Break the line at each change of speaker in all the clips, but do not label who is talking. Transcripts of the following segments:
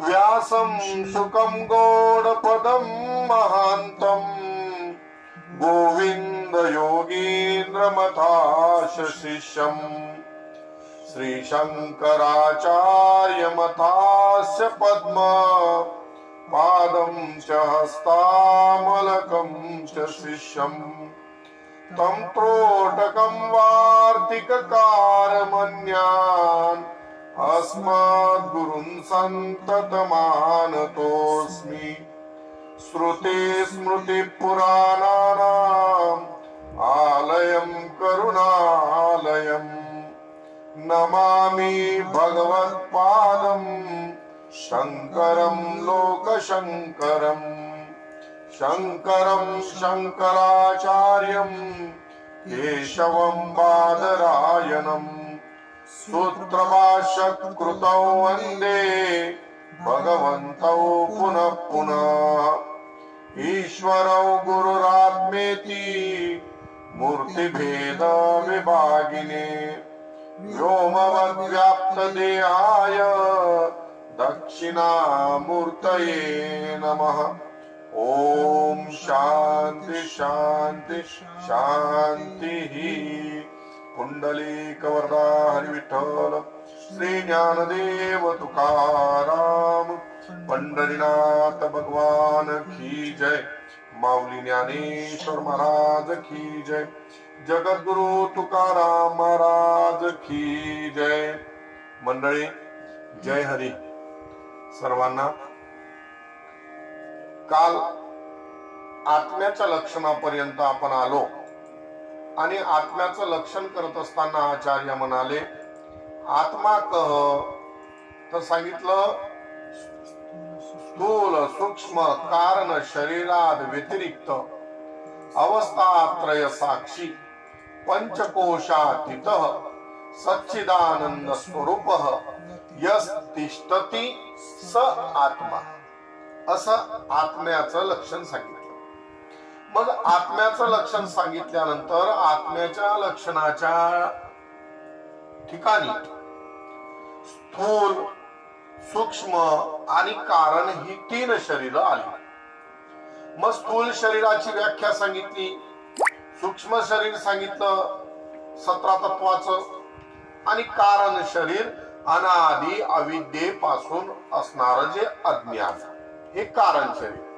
व्यासं शुकं गौडपदं महान्तं गोविन्द योगीन्द्रमथाश शिष्यम् श्रीशङ्कराचार्यमथास्य पद्म पादं च हस्तामलकं च शिष्यम् तं त्रोटकं वार्तिककारमन्यान् अस्मद्गुरुन् सन्ततमानतोऽस्मि श्रुति स्मृतिपुराणानाम् आलयं करुणालयम् नमामि भगवत्पादं शङ्करं लोकशङ्करम् शङ्करं शङ्कराचार्यं केशवं बादरायणम् सूत्रभाष्यकृतौ वन्दे भगवन्तौ पुनः पुनः ईश्वरौ गुरुरात्मेति मूर्तिभेद विभागिने व्योमवद्व्याप्तदेहाय दक्षिणामूर्तये नमः। ओम शांति शांति शांति। पुंडलीकवरदा हरिविठ्ठल श्री ज्ञानदेव तुकाराम पंढरीनाथ भगवान की जय। माऊली ज्ञानेश्वर महाराज की जय। जगद्गुरु तुकाराम महाराज की जय। मंडळी जय हरी सर्वांना। काल आत्म्याच्या लक्षणापर्यंत आपण आलो आणि आत्म्याचं लक्षण करत असताना आचार्य म्हणाले आत्मा कह, तर सांगितलं स्थूल सूक्ष्म कारण शरीरात व्यतिरिक्त अवस्थात्रय साक्षी पंचकोशातीत सच्चिदानंद स्वरूप यस्तिष्ठति स आत्मा, असं आत्म्याचं लक्षण सांगितलं। मग आत्म्याचं लक्षण सांगितल्यानंतर आत्म्याच्या लक्षणाच्या ठिकाणी स्थूल सूक्ष्म आणि कारण ही तीन शरीर आली। मग स्थूल शरीराची व्याख्या सांगितली, सूक्ष्म शरीर सांगितलं 17 तत्वाचं, आणि कारण शरीर अनादि अविद्येपासून असणारं जे अज्ञान हे कारण शरीर।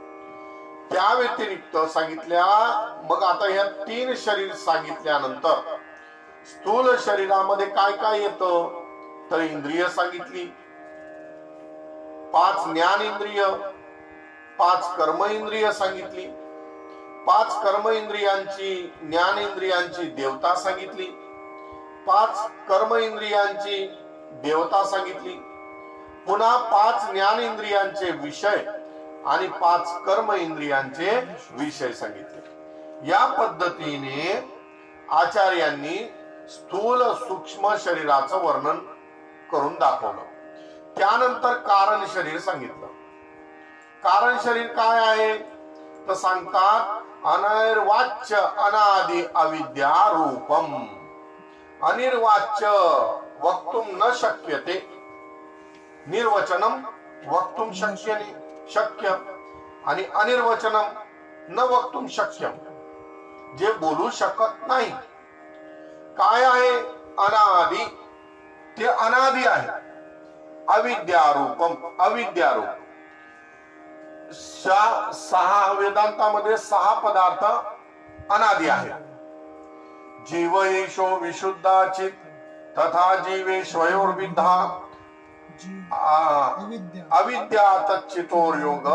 त्या व्यतिरिक्त सांगितल्या। मग आता ह्या तीन शरीर सांगितल्यानंतर स्थूल शरीरामध्ये काय काय येतं, तर इंद्रिय सांगितली, 5 ज्ञान इंद्रिय, 5 कर्म इंद्रिय सांगितली, 5 कर्म इंद्रियांची ज्ञान इंद्रियांची देवता सांगितली, 5 कर्म इंद्रियांची देवता सांगितली, पुन्हा 5 ज्ञान इंद्रियांचे विषय आणि 5 कर्म इंद्रियांचे विषय सांगितले। या पद्धतीने आचार्यांनी स्थूल सूक्ष्म शरीराचं वर्णन करून दाखवलं। त्यानंतर कारण शरीर सांगितलं। कारण शरीर काय आहे तर सांगतात अनिर्वाच्य अनादि अविद्या रूपम। अनिर्वाच्य वक्तुम न शक्यते, निर्वचनम वक्तुम शक्य आणि अनिर्वचनम न वक्तुम शक्यम, जे बोलू शकत नाही। काय आहे अनादि, ते अनादि आहे। अविद्यारूपम, अविद्यारूप। 6 वेदांतामध्ये 6 पदार्थ अनादि आहे। जीव ईशो विशुद्धाचित तथा जीवेश्वयोर्विद्धा अविद्या तच्चितोर योग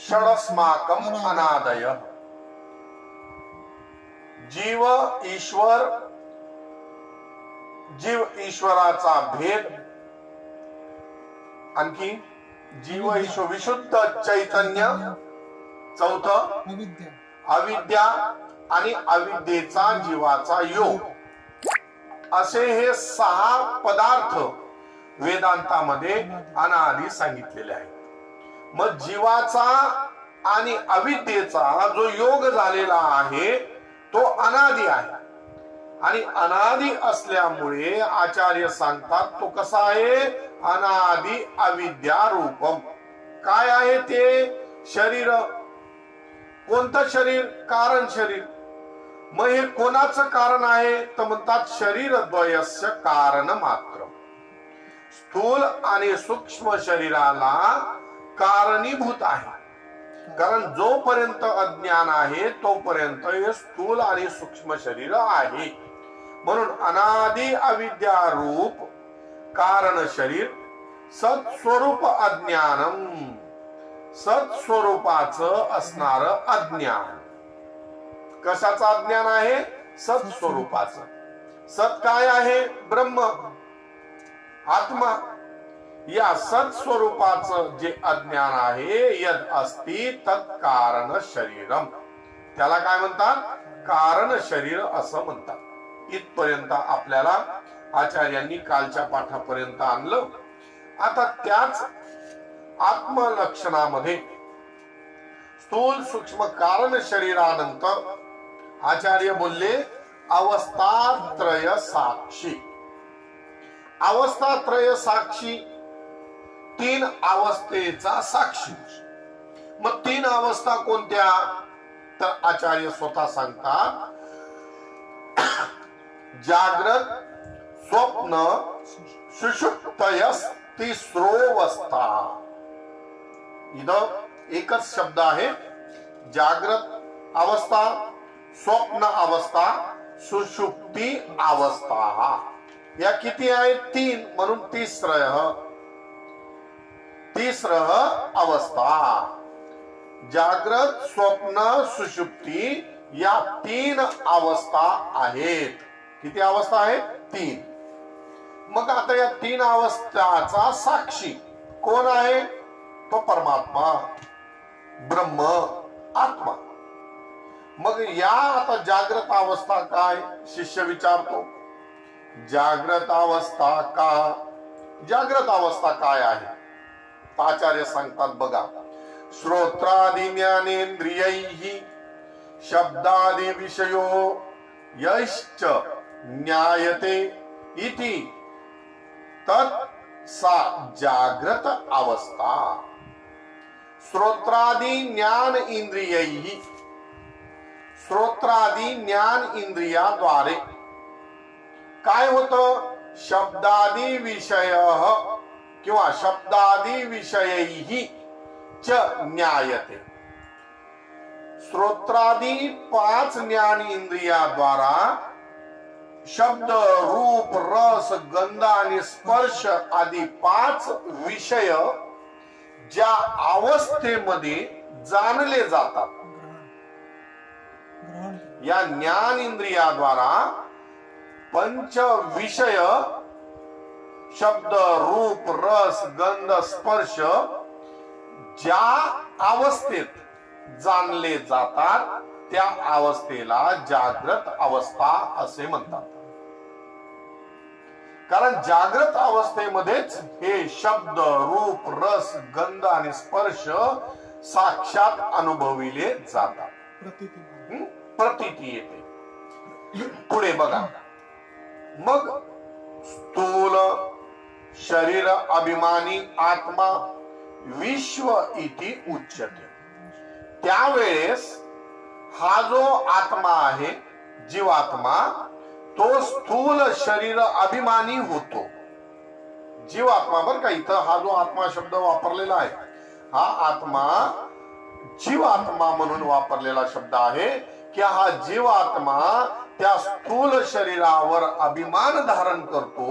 षडस्माकम अनादय। जीव ईश्वराचा भेद, आणखी जीव ईश्वर विशुद्ध चैतन्य, चौथं अविद्या आणि अविद्येचा जीवाचा योग, असे हे 6 पदार्थ वेदांतामध्ये अनादि सांगितलेले आहेत। मग जीवाचा आणि अविद्येचा जो योग झालेला आहे तो अनादि आहे, आणि अनादि असल्यामुळे आचार्य सांगतात तो कसा आहे, अनादि अविद्या रूपम. काय आहे ते शरीर? कोणतं शरीर? कारण शरीर. मग हे कोणाचं कारण आहे तर म्हणतात शरीर द्वयस्य कारण मात्र. स्थूल आणि सूक्ष्म शरीराला कारणीभूत आहे. कारण जोपर्यंत अज्ञान आहे तोपर्यंत हे स्थूल आणि सूक्ष्म शरीर आहे. म्हणून अनादि अविद्या रूप कारण शरीर सत्स्वरूप अज्ञानम, सत्स्वरूपाचं असणार अज्ञान. कशाचं अज्ञान आहे? सत्स्वरूपाचं. सत काय आहे? ब्रह्म, आत्मा. या सत्स्वरूपाचं जे अज्ञान आहे, यद अस्ति तत् कारण शरीरम, त्याला काय म्हणतात? कारण शरीर असं म्हणतात. इथपर्यंत आपल्याला आचार्यांनी कालच्या पाठापर्यंत आणलं. आता त्याच आत्मलक्षणामध्ये स्थूल सूक्ष्म कारण शरीरानंतर आचार्य बोलले अवस्थात्रय साक्षी. अवस्थात्रय साक्षी, तीन अवस्थेचा साक्षी. मग तीन अवस्था कोणत्या? तर आचार्य स्वतः सांगतात जागृत, स्वप्न, सुषुप्तयस तिस्रोवस्था. इथं एकच शब्द आहे. जागृत अवस्था, स्वप्न अवस्था, सुषुप्ती अवस्था. या किती आहेत? तीन. म्हणून तिसरह अवस्था. जागृत, स्वप्न, सुषुप्ती या तीन अवस्था आहेत. किती अवस्था आहेत? तीन. मग आता या तीन अवस्थाचा साक्षी कोण आहे? तो परमात्मा, ब्रह्म, आत्मा. मग या आता जागृत अवस्था काय? शिष्य विचारतो जागृत अवस्था का? जागृत अवस्था काय आहे? आचार्य सांगतात बघा, श्रोत्रादि ज्ञानेंद्रियैहि शब्दादि विषयो यश्च ज्ञायते इति तत् सा जागृत अवस्था. श्रोत्रादि ज्ञान इंद्रियैहि, श्रोत्रादि ज्ञान इंद्रियाद्वारे काय होतं? शब्दादि विषय किंवा शब्दादि विषयैहि च ज्ञायते. श्रोत्रादि पाच ज्ञान इंद्रियाद्वारा शब्द, रूप, रस, गंध आणि स्पर्श आदी पाच विषय ज्या अवस्थेमध्ये जाणले जातात, या ज्ञान इंद्रियाद्वारा पंच विषय शब्द, रूप, रस, गंध, स्पर्श ज्या अवस्थेत जाणले जातात त्या अवस्थेला जागृत अवस्था असे म्हणतात. कारण जागृत अवस्थेमध्येच हे शब्द, रूप, रस, गंध आणि स्पर्श साक्षात अनुभविले जातात. प्रतीती येते. पुढे बघा, मग स्थूल शरीर अभिमानी आत्मा विश्व इति उच्यते. त्यावेळेस हा जो आत्मा आहे, जीवात्मा, तो स्थूल शरीर अभिमानी होतो. जीवात्मा बर का, इथं हा जो आत्मा शब्द वापरलेला आहे, हा आत्मा जीवात्मा म्हणून वापरलेला शब्द आहे की हा जीवात्मा त्या स्थूल शरीरावर अभिमान धारण करतो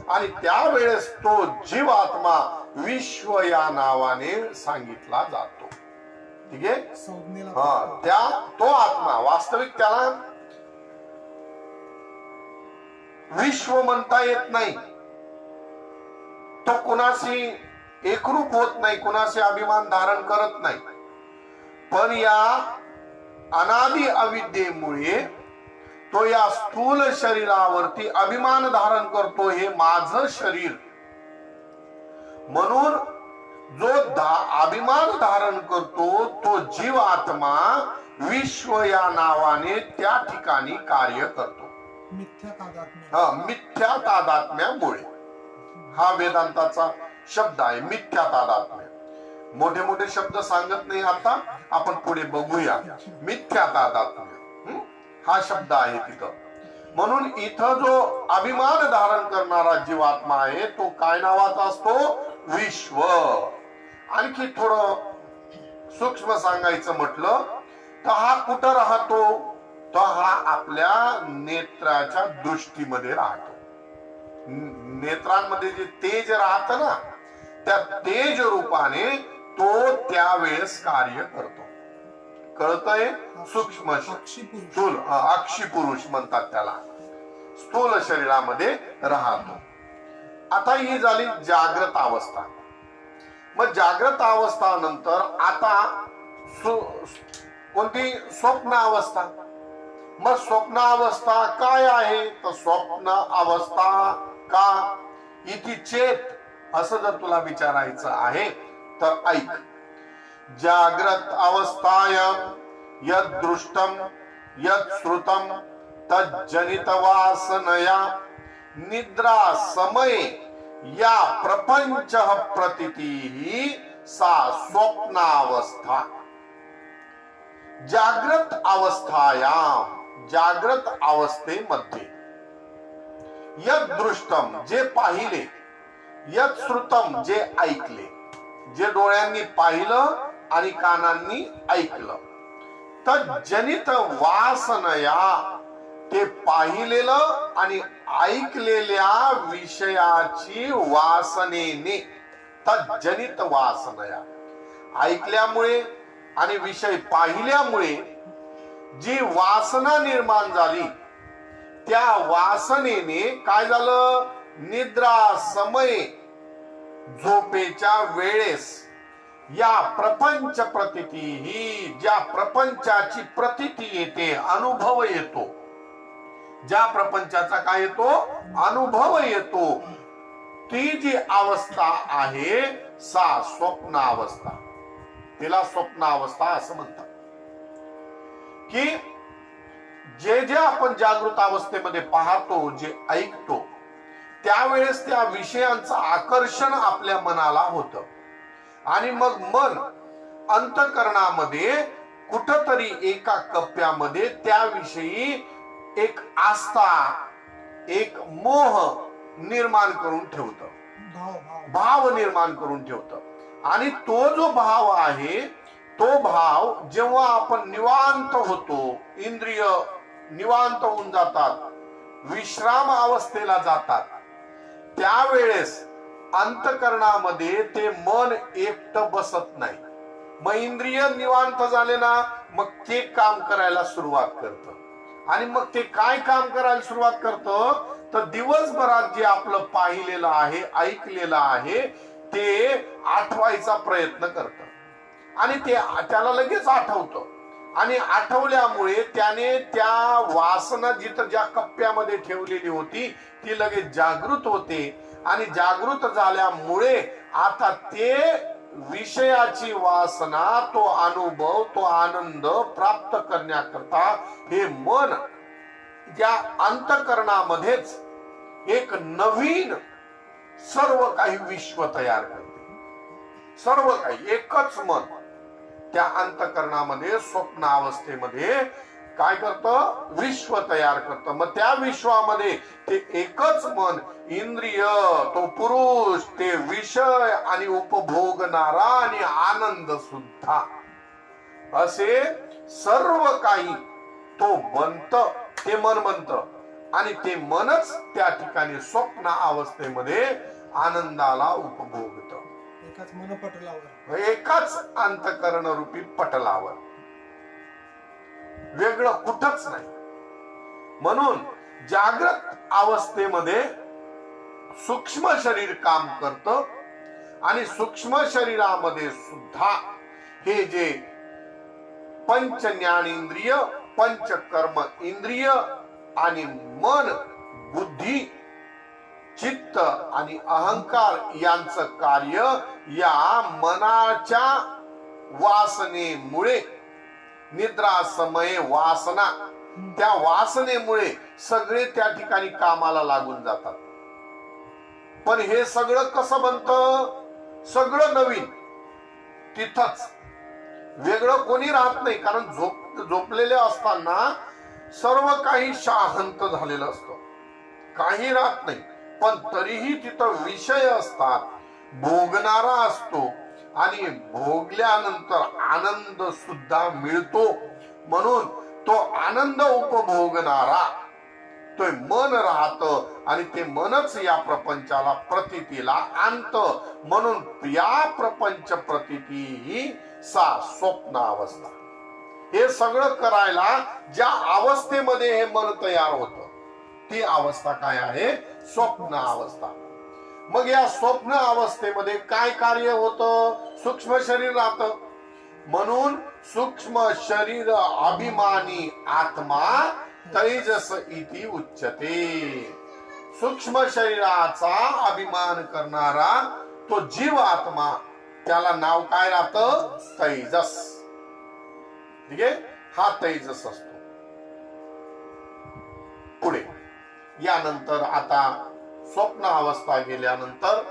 आणि त्यावेळेस तो जीवात्मा विश्व या नावाने सांगितला जातो. ठीक आहे. तो आत्मा वास्तविक त्याला विश्व म्हणता येत नाही. तो कुणाशी एकरूप होत नाही, कुणाशी अभिमान धारण करत नाही. पण या अनादि अविद्येमुळे तो या स्थूल शरीरावरती अभिमान धारण करतो, हे माझं शरीर. म्हणून जो अभिमान धारण करतो तो जीव आत्मा विश्व या नावाने त्या ठिकाणी कार्य करतो. मिथ्या तादात्म्यामुळे हा वेदांताचा शब्द आहे, मिथ्या तादात्म्य. मोठे मोठे शब्द सांगत नाही आता, आपण पुढे बघूया. मिथ्या तादात्म्य हा शब्द आहे तिथं. म्हणून इथं जो अभिमान धारण करणारा जीवात्मा आहे तो काय नावाचा असतो? विश्व. आणखी थोडं सूक्ष्म सांगायचं म्हटलं तर हा कुठं राहतो? तर हा आपल्या नेत्राच्या दृष्टीमध्ये राहतो. नेत्रांमध्ये जे तेज राहत ना, त्या तेज रूपाने तो त्यावेळेस कार्य करतो. कळतंय? सूक्ष्म स्थूल अक्षी पुरुष म्हणतात त्याला. स्थूल शरीरामध्ये राहतो. आता ही झाली जागृत अवस्था. मग जागृत अवस्था नंतर आता कोणती? स्वप्न अवस्था. मग स्वप्न अवस्था काय आहे? तर स्वप्न अवस्था का इति चेत असं जर तुला विचारायचं आहे तर ऐक. जाग्रत अवस्थायां यद दृष्टम यद श्रुतम तज्जनित वासनया निद्रा समये या प्रपंच प्रतीति सा स्वप्नावस्था. जाग्रत अवस्थायां, जाग्रत अवस्थेमध्ये यद दृष्टम जे पाहिले, यद श्रुतम जे ऐकले, जे डोळ्यांनी पाहिलं आणि कानांनी ऐकलं, तज्जनित वासनया ते पाहिलेलं आणि ऐकलेल्या विषयाची वासनेने, तज्जनित वासनया ऐकल्यामुळे आणि विषय पाहिल्यामुळे जी वासना निर्माण झाली त्या वासनेने काय झालं? निद्रा समये झोपेच्या वेळेस या प्रपंच प्रतीती ही ज्या प्रपंचाची प्रतीती येते, अनुभव येतो, ज्या प्रपंचाचा काय येतो? अनुभव येतो, ती जी अवस्था आहे सा स्वप्न अवस्था. तिला स्वप्न अवस्था असं म्हणतात. की जे जे आपण जागृत अवस्थेमध्ये पाहतो, जे ऐकतो, त्यावेळेस त्या विषयांचं आकर्षण आपल्या मनाला होतं आणि मग मन अंतःकरणामध्ये कुठतरी एका कप्प्यामध्ये त्याविषयी एक आस्था, एक मोह निर्माण करून ठेवतं, भाव निर्माण करून ठेवतं. आणि तो जो भाव आहे तो भाव जेव्हा आपण निवांत होतो, इंद्रिय निवांत होऊन जातात, विश्राम अवस्थेला जातात, त्यावेळेस अंतःकरणामध्ये ते मन एकटं बसत नाही. मग इंद्रिय निवांत झाले ना, मग ते काम करायला सुरुवात करतं. आणि मग ते काय काम करायला सुरुवात करतं? तर दिवसभरात जे आपलं पाहिलेलं आहे, ऐकलेलं आहे ते आठवायचा प्रयत्न करतं आणि ते त्याला लगेच आठवतं. आणि आठवल्यामुळे त्याने त्या वासना जिथं ज्या कप्प्यामध्ये ठेवलेली होती ती लगेच जागृत होते. आणि जागृत झाल्यामुळे आता ते विषयाची वासना, तो अनुभव, तो आनंद प्राप्त करण्याकरता हे मन त्या अंतःकरणामध्येच एक नवीन सर्व काही विश्व तयार करते. सर्व काही एकच मन त्या अंतःकरणामध्ये स्वप्न अवस्थेमध्ये काय करतं? विश्व तयार करतं. मग त्या विश्वामध्ये ते एकच मन, इंद्रिय, तो पुरुष, ते विषय आणि उपभोगणारा आणि आनंद सुद्धा, असे सर्व काही तो बनत, ते मन बनत. आणि ते मनच त्या ठिकाणी स्वप्न अवस्थेमध्ये आनंदाला उपभोगत.
एकाच मनपटलावर,
एकाच अंतःकरण रूपी पटलावर, वेगळं कुठंच नाही. म्हणून जागृत अवस्थेमध्ये सूक्ष्म शरीर काम करतं आणि सूक्ष्म शरीरामध्ये सुद्धा हे जे पंच ज्ञानेंद्रिय, पंच कर्म इंद्रिय आणि मन, बुद्धी, चित्त आणि अहंकार यांचं कार्य या मनाच्या वासनेमुळे, निद्रा समये वासना त्या वासनेमुळे सगळे त्या ठिकाणी कामाला लागून जातात. पण हे सगळं कसं बनतं? सगळं नवीन तिथंच, वेगळं कोणी राहत नाही. कारण झोपलेले असताना सर्व काही शांत झालेलं असतं, काही राहत नाही. पण तरीही तिथं विषय असतात, भोगणारा असतो आणि भोगल्यानंतर आनंद सुद्धा मिळतो. म्हणून तो आनंद उपभोगणारा तो मन राहत आणि ते मनच या प्रपंचाला प्रतीतीला आणत. म्हणून या प्रपंच प्रतीती ही स्वप्न अवस्था. हे सगळं करायला ज्या अवस्थेमध्ये हे मन तयार होतं ती अवस्था काय आहे? स्वप्न अवस्था. मग या स्वप्न अवस्थेमध्ये काय कार्य होतं? सूक्ष्म शरीर राहतं. म्हणून सूक्ष्म शरीर अभिमानी आत्मा तैजस इति उच्यते. सूक्ष्म शरीराचा अभिमान करणारा तो जीव आत्मा, त्याला नाव काय राहतं? तैजस. ठीक आहे, हा तैजस असतो. पुढे यानंतर आता स्वप्न अवस्था गेल्यानंतर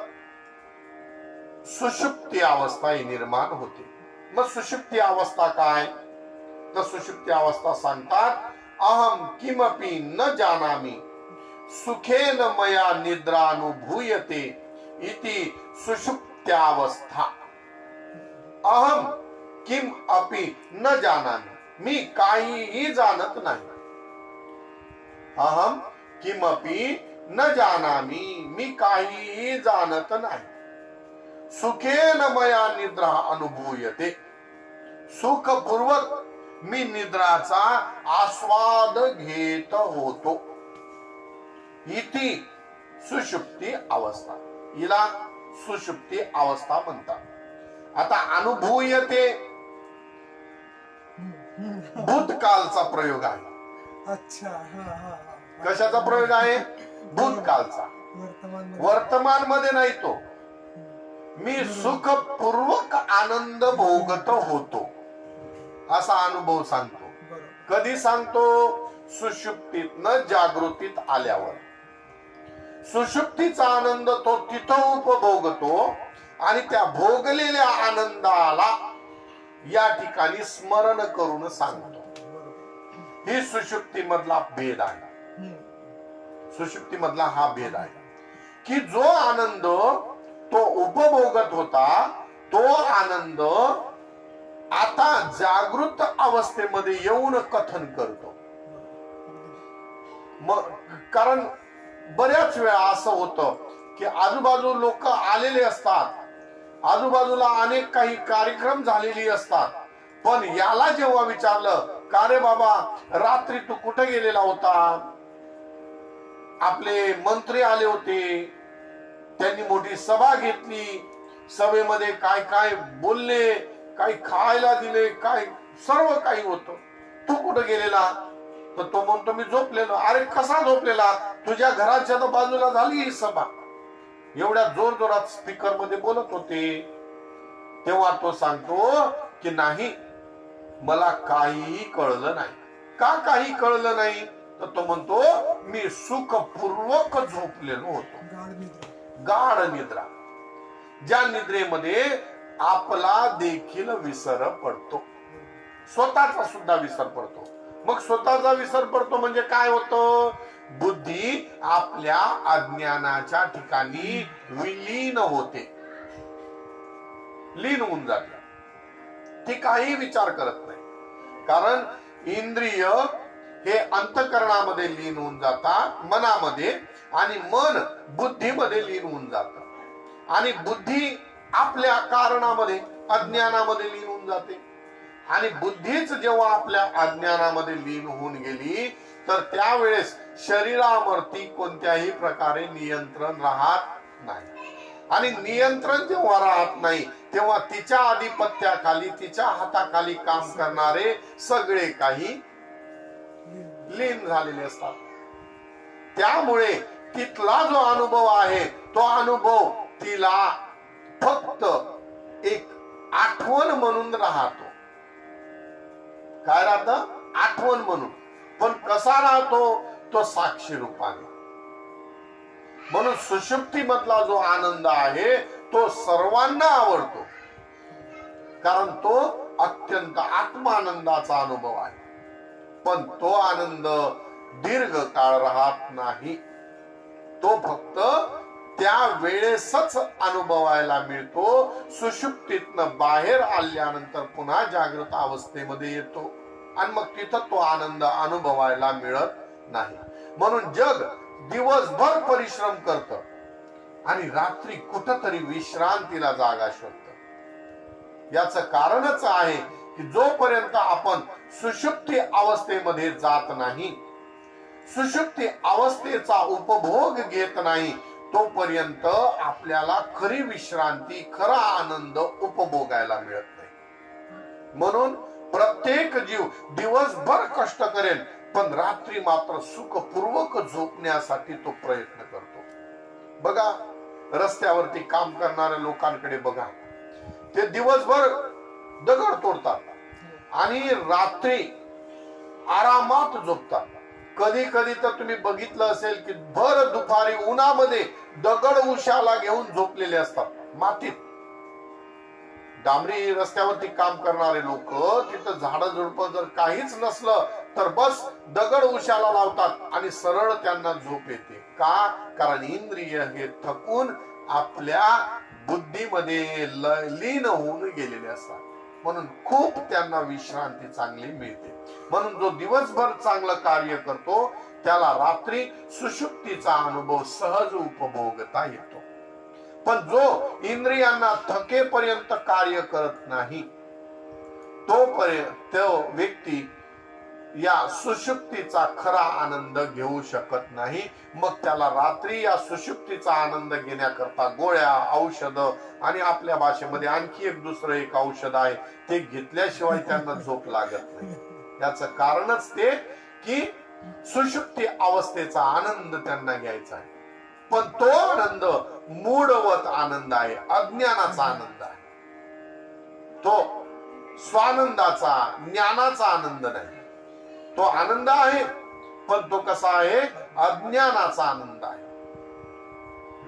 सुषुप्ती अवस्था ही निर्माण होते. मग सुषुप्ती अवस्था काय? तर सुषुप्ती अवस्था सांगतात, अहम किमपि न जानामि सुखेन मया निद्रानुभूयते इति सुषुप्त्यावस्था. अहम किम अपि न जानामि, मी काहीही जाणत नाही. अहम किमपि न जानामि, मी काहीही जाणत नाही. सुखेन मया निद्रा अनुभूयते, सुखपूर्वक मी निद्राचा आस्वाद घेत होतो. इति सुषुप्ती अवस्था, हिला सुषुप्ती अवस्था म्हणतात. आता अनुभूयते भूतकाळचा प्रयोग आहे.
अच्छा, हा हा हा.
कशाचा प्रयोग आहे? भूतकाळचा. वर्तमान मध्ये नाही तो. मी सुखपूर्वक आनंद भोगत होतो असा अनुभव सांगतो. कधी सांगतो? सुषुप्तीतनं जागृतीत आल्यावर. सुषुप्तीचा आनंद तो तिथं उपभोगतो आणि त्या भोगलेल्या आनंदाला या ठिकाणी स्मरण करून सांगतो. ही सुषुप्ती मधला भेद आहे. सुषुप्ती मधला हा भेद आहे की जो आनंद तो उपभोगत होता तो आनंद आता जागृत अवस्थेमध्ये येऊन कथन करतो. मग कारण बऱ्याच वेळा असं होतं की आजूबाजू लोक आलेले असतात, आजूबाजूला अनेक काही कार्यक्रम झालेली असतात, पण याला जेव्हा विचारलं, का रे बाबा रात्री तू कुठे गेलेला होता? आपले मंत्री आले होते, त्यांनी मोठी सभा घेतली, सभेमध्ये काय काय बोलले, काही खायला दिले, काय सर्व काही होतं, तू कुठे गेलेला? तर तो म्हणतो मी झोपलेलो. अरे कसा झोपलेला? तुझ्या घराच्या बाजूला झाली ही सभा. एवढ्या जोर जोरात स्पीकर मध्ये बोलत होते. तेव्हा तो सांगतो की नाही, मला काहीही कळलं नाही. का काही कळलं नाही? तर तो म्हणतो मी सुखपूर्वक झोपलेलो होतो. गाढ निद्रा, ज्या निद्रेमध्ये आपला देखील विसर पडतो, स्वतःचा सुद्धा विसर पडतो. मग स्वतःचा विसर पडतो म्हणजे काय होतं? बुद्धी आपल्या अज्ञानाच्या ठिकाणी विलीन होते, लीन होऊन जाते. ती काही विचार करत नाही. कारण इंद्रिय हे अंतःकरणामध्ये लीन होऊन जातात, मनामध्ये, आणि मन बुद्धीमध्ये लीन होऊन जात, आणि बुद्धी आपल्या कारणामध्ये अज्ञानामध्ये लीन होऊन जाते. आणि बुद्धीच जेव्हा आपल्या अज्ञानामध्ये लीन होऊन गेली तर त्यावेळेस शरीरावरती कोणत्याही प्रकारे नियंत्रण राहत नाही. आणि नियंत्रण जेव्हा राहत नाही तेव्हा तिच्या आधिपत्याखाली, तिच्या हाताखाली काम करणारे सगळे काही लीन झालेले असतात. त्यामुळे तिथला जो अनुभव आहे तो अनुभव तिला फक्त एक आठवण म्हणून राहतो. काय राहतं? आठवण म्हणून. पण कसा राहतो? तो साक्षी रूपाने. म्हणून सुषुप्ती मधला जो आनंद आहे तो सर्वांना आवडतो, कारण तो अत्यंत आत्मानंदाचा अनुभव आहे. पण तो आनंद दीर्घ काळ राहत नाही. तो फक्त त्या वेळेसच अनुभवायला मिळतो. सुषुप्तीतनं बाहेर आल्यानंतर पुन्हा जागृत अवस्थेमध्ये येतो आणि मग तिथं तो आनंद अनुभवायला मिळत नाही. म्हणून जग दिवसभर परिश्रम करत आणि रात्री कुठंतरी विश्रांतीला जागा शोधत. याच कारणच आहे की जोपर्यंत आपण सुषुप्ती अवस्थेमध्ये जात नाही, सुषुप्ती अवस्थेचा उपभोग घेत नाही, तोपर्यंत आपल्याला खरी विश्रांती, खरा आनंद उपभोगायला मिळत नाही. म्हणून प्रत्येक जीव दिवसभर कष्ट करेल, पण रात्री मात्र सुखपूर्वक झोपण्यासाठी तो प्रयत्न करतो. बघा, रस्त्यावरती काम करणाऱ्या लोकांकडे बघा, ते दिवसभर दगड तोडतात आणि रात्री आरामात झोपतात. कधी कधी तर तुम्ही बघितलं असेल की भर दुपारी उन्हामध्ये दगड उशाला घेऊन झोपलेले असतात मातीत. डांबरी रस्त्यावरती काम करणारे लोक तिथं झाडं झुडपं जर काहीच नसलं तर बस दगड उशाला लावतात आणि सरळ त्यांना झोप येते. का? कारण इंद्रिय हे थकून आपल्या बुद्धीमध्ये लीन होऊन गेलेले असतात. म्हणून खूप त्यांना विश्रांती चांगली मिळते. म्हणून जो दिवसभर चांगलं कार्य करतो त्याला रात्री सुषुप्तीचा अनुभव सहज उपभोगता येतो. पण जो इंद्रियांना थकेपर्यंत कार्य करत नाही, तोपर्यंत तो व्यक्ती या सुषुप्तीचा खरा आनंद घेऊ शकत नाही. मग त्याला रात्री या सुषुप्तीचा आनंद घेण्याकरता गोळ्या, औषध आणि आपल्या भाषेमध्ये आणखी एक दुसरं एक औषध आहे, ते घेतल्याशिवाय त्यांना झोप लागत नाही. याच कारणच ते की सुषुप्ती अवस्थेचा आनंद त्यांना घ्यायचा आहे. पण तो आनंद मूढवत आनंद आहे, अज्ञानाचा आनंद आहे. तो स्वानंदाचा, ज्ञानाचा आनंद नाही. तो आनंद आहे, पण तो कसा आहे? अज्ञानाचा आनंद आहे,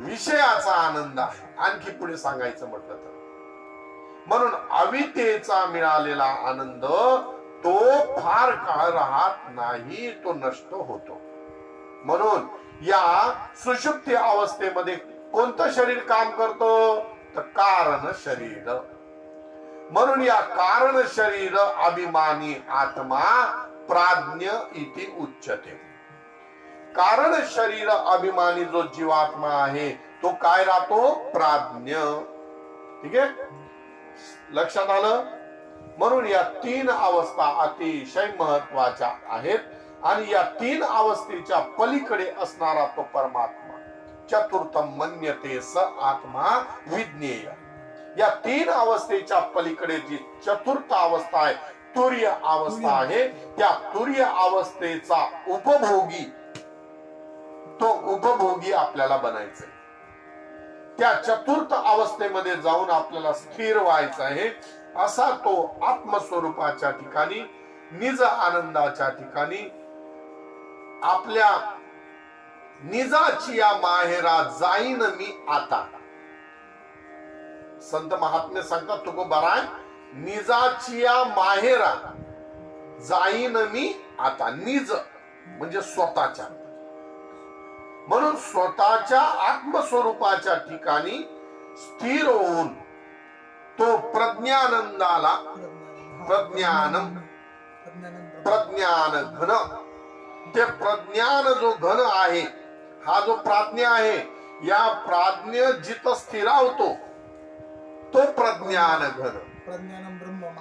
विषयाचा आनंद आहे. आणखी पुढे सांगायचं म्हटलं तर, म्हणून अविद्येचा मिळालेला आनंद तो फार काळ राहत नाही, तो नष्ट होतो. म्हणून या सुषुप्ती अवस्थेमध्ये कोणतं शरीर काम करतो? तर कारण शरीर. म्हणून या कारण शरीर अभिमानी आत्मा प्राज्ञ इति उच्यते. कारण शरीर अभिमानी जो जीवात्मा आहे तो काय राहतो? प्राज्ञ. ठीक आहे, लक्षात आलं? म्हणून या तीन अवस्था अतिशय महत्वाच्या आहेत आणि या तीन अवस्थेच्या पलीकडे असणारा तो परमात्मा. चतुर्थम मन्यते स आत्मा विज्ञेय. या तीन अवस्थेच्या पलीकडे जी चतुर्थ अवस्था आहे, तुर्य अवस्था आहे, त्या तुर्य अवस्थेचा उपभोगी, तो उपभोगी आपल्याला बनायचंय. त्या चतुर्थ अवस्थेमध्ये जाऊन आपल्याला स्थिर व्हायचं आहे. असा तो आत्मस्वरूपाच्या ठिकाणी, निज आनंदाच्या ठिकाणी, आपल्या निजाची या माहेरा जाईन मी आता. संत महात्मे सांगतात तुकोबाराय, निजाची या माहेरा जाईन मी आता. निज म्हणजे स्वतःच्या. म्हणून स्वतःच्या आत्मस्वरूपाच्या ठिकाणी स्थिर होऊन तो प्रज्ञानंदाला, प्रज्ञानम, प्रज्ञान घन, ते प्रज्ञान जो घन आहे, हा जो प्राज्ञ आहे, या प्राज्ञ जिथं स्थिरावतो तो प्रज्ञान घन.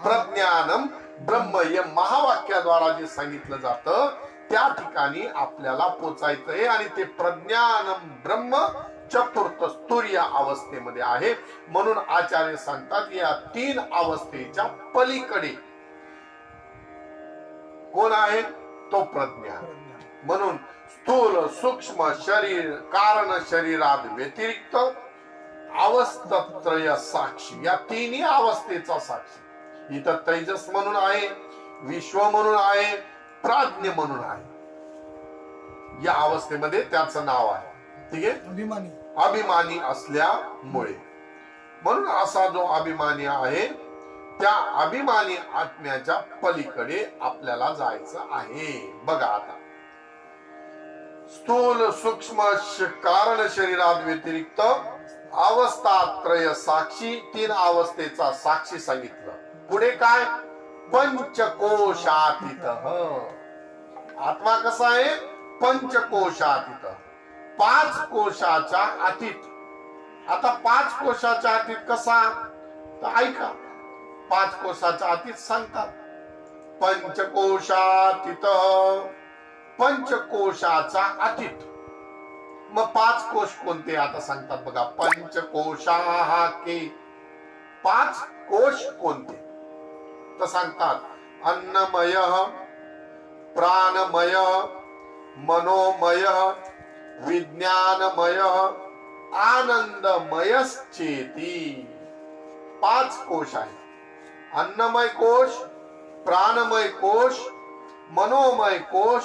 प्रज्ञानम ब्रह्म या महावाक्याद्वारा जे सांगितलं जातं त्या ठिकाणी आपल्याला पोचायचंय आणि ते प्रज्ञानम ब्रह्म चतुर्थ तुर्य अवस्थेमध्ये आहे. म्हणून आचार्य सांगतात या तीन अवस्थेच्या पलीकडे कोण आहे? तो प्रज्ञान. म्हणून स्थूल सूक्ष्म शरीर कारण शरीरात व्यतिरिक्त अवस्थत्रय साक्षी, या तिन्ही अवस्थेचा साक्षी. इथं तेजस म्हणून आहे, विश्व म्हणून आहे, प्राज्ञ म्हणून आहे. या अवस्थेमध्ये त्याचं नाव आहे. ठीक आहे,
अभिमानी.
अभिमानी असल्यामुळे. म्हणून असा जो अभिमानी आहे त्या अभिमानी आत्म्याच्या पलीकडे आपल्याला जायचं आहे. बघा आता स्थूल सूक्ष्म कारण शरीरात व्यतिरिक्त अवस्थात्रय साक्षी, 3 अवस्थेचा साक्षी सांगितलं. पुढे काय? पंचकोशातीत. आत्मा कसा आहे? पंचकोशातीत, 5 कोशाच्या अतीत. आता 5 कोशाच्या अतीत कसा? तर ऐका, 5 कोशाच्या अतीत सांगतात. पंचकोशातीत, पंचकोशाचा अतीत. मग 5 कोश कोणते आता सांगतात बघा. पंचकोशा के 5 कोश कोणते तर सांगतात. अन्नमय, प्राणमय, मनोमय, विज्ञानमय, आनंदमयश्चेती. 5 कोश आहे. अन्नमय कोश, प्राणमय कोश, मनोमय कोश,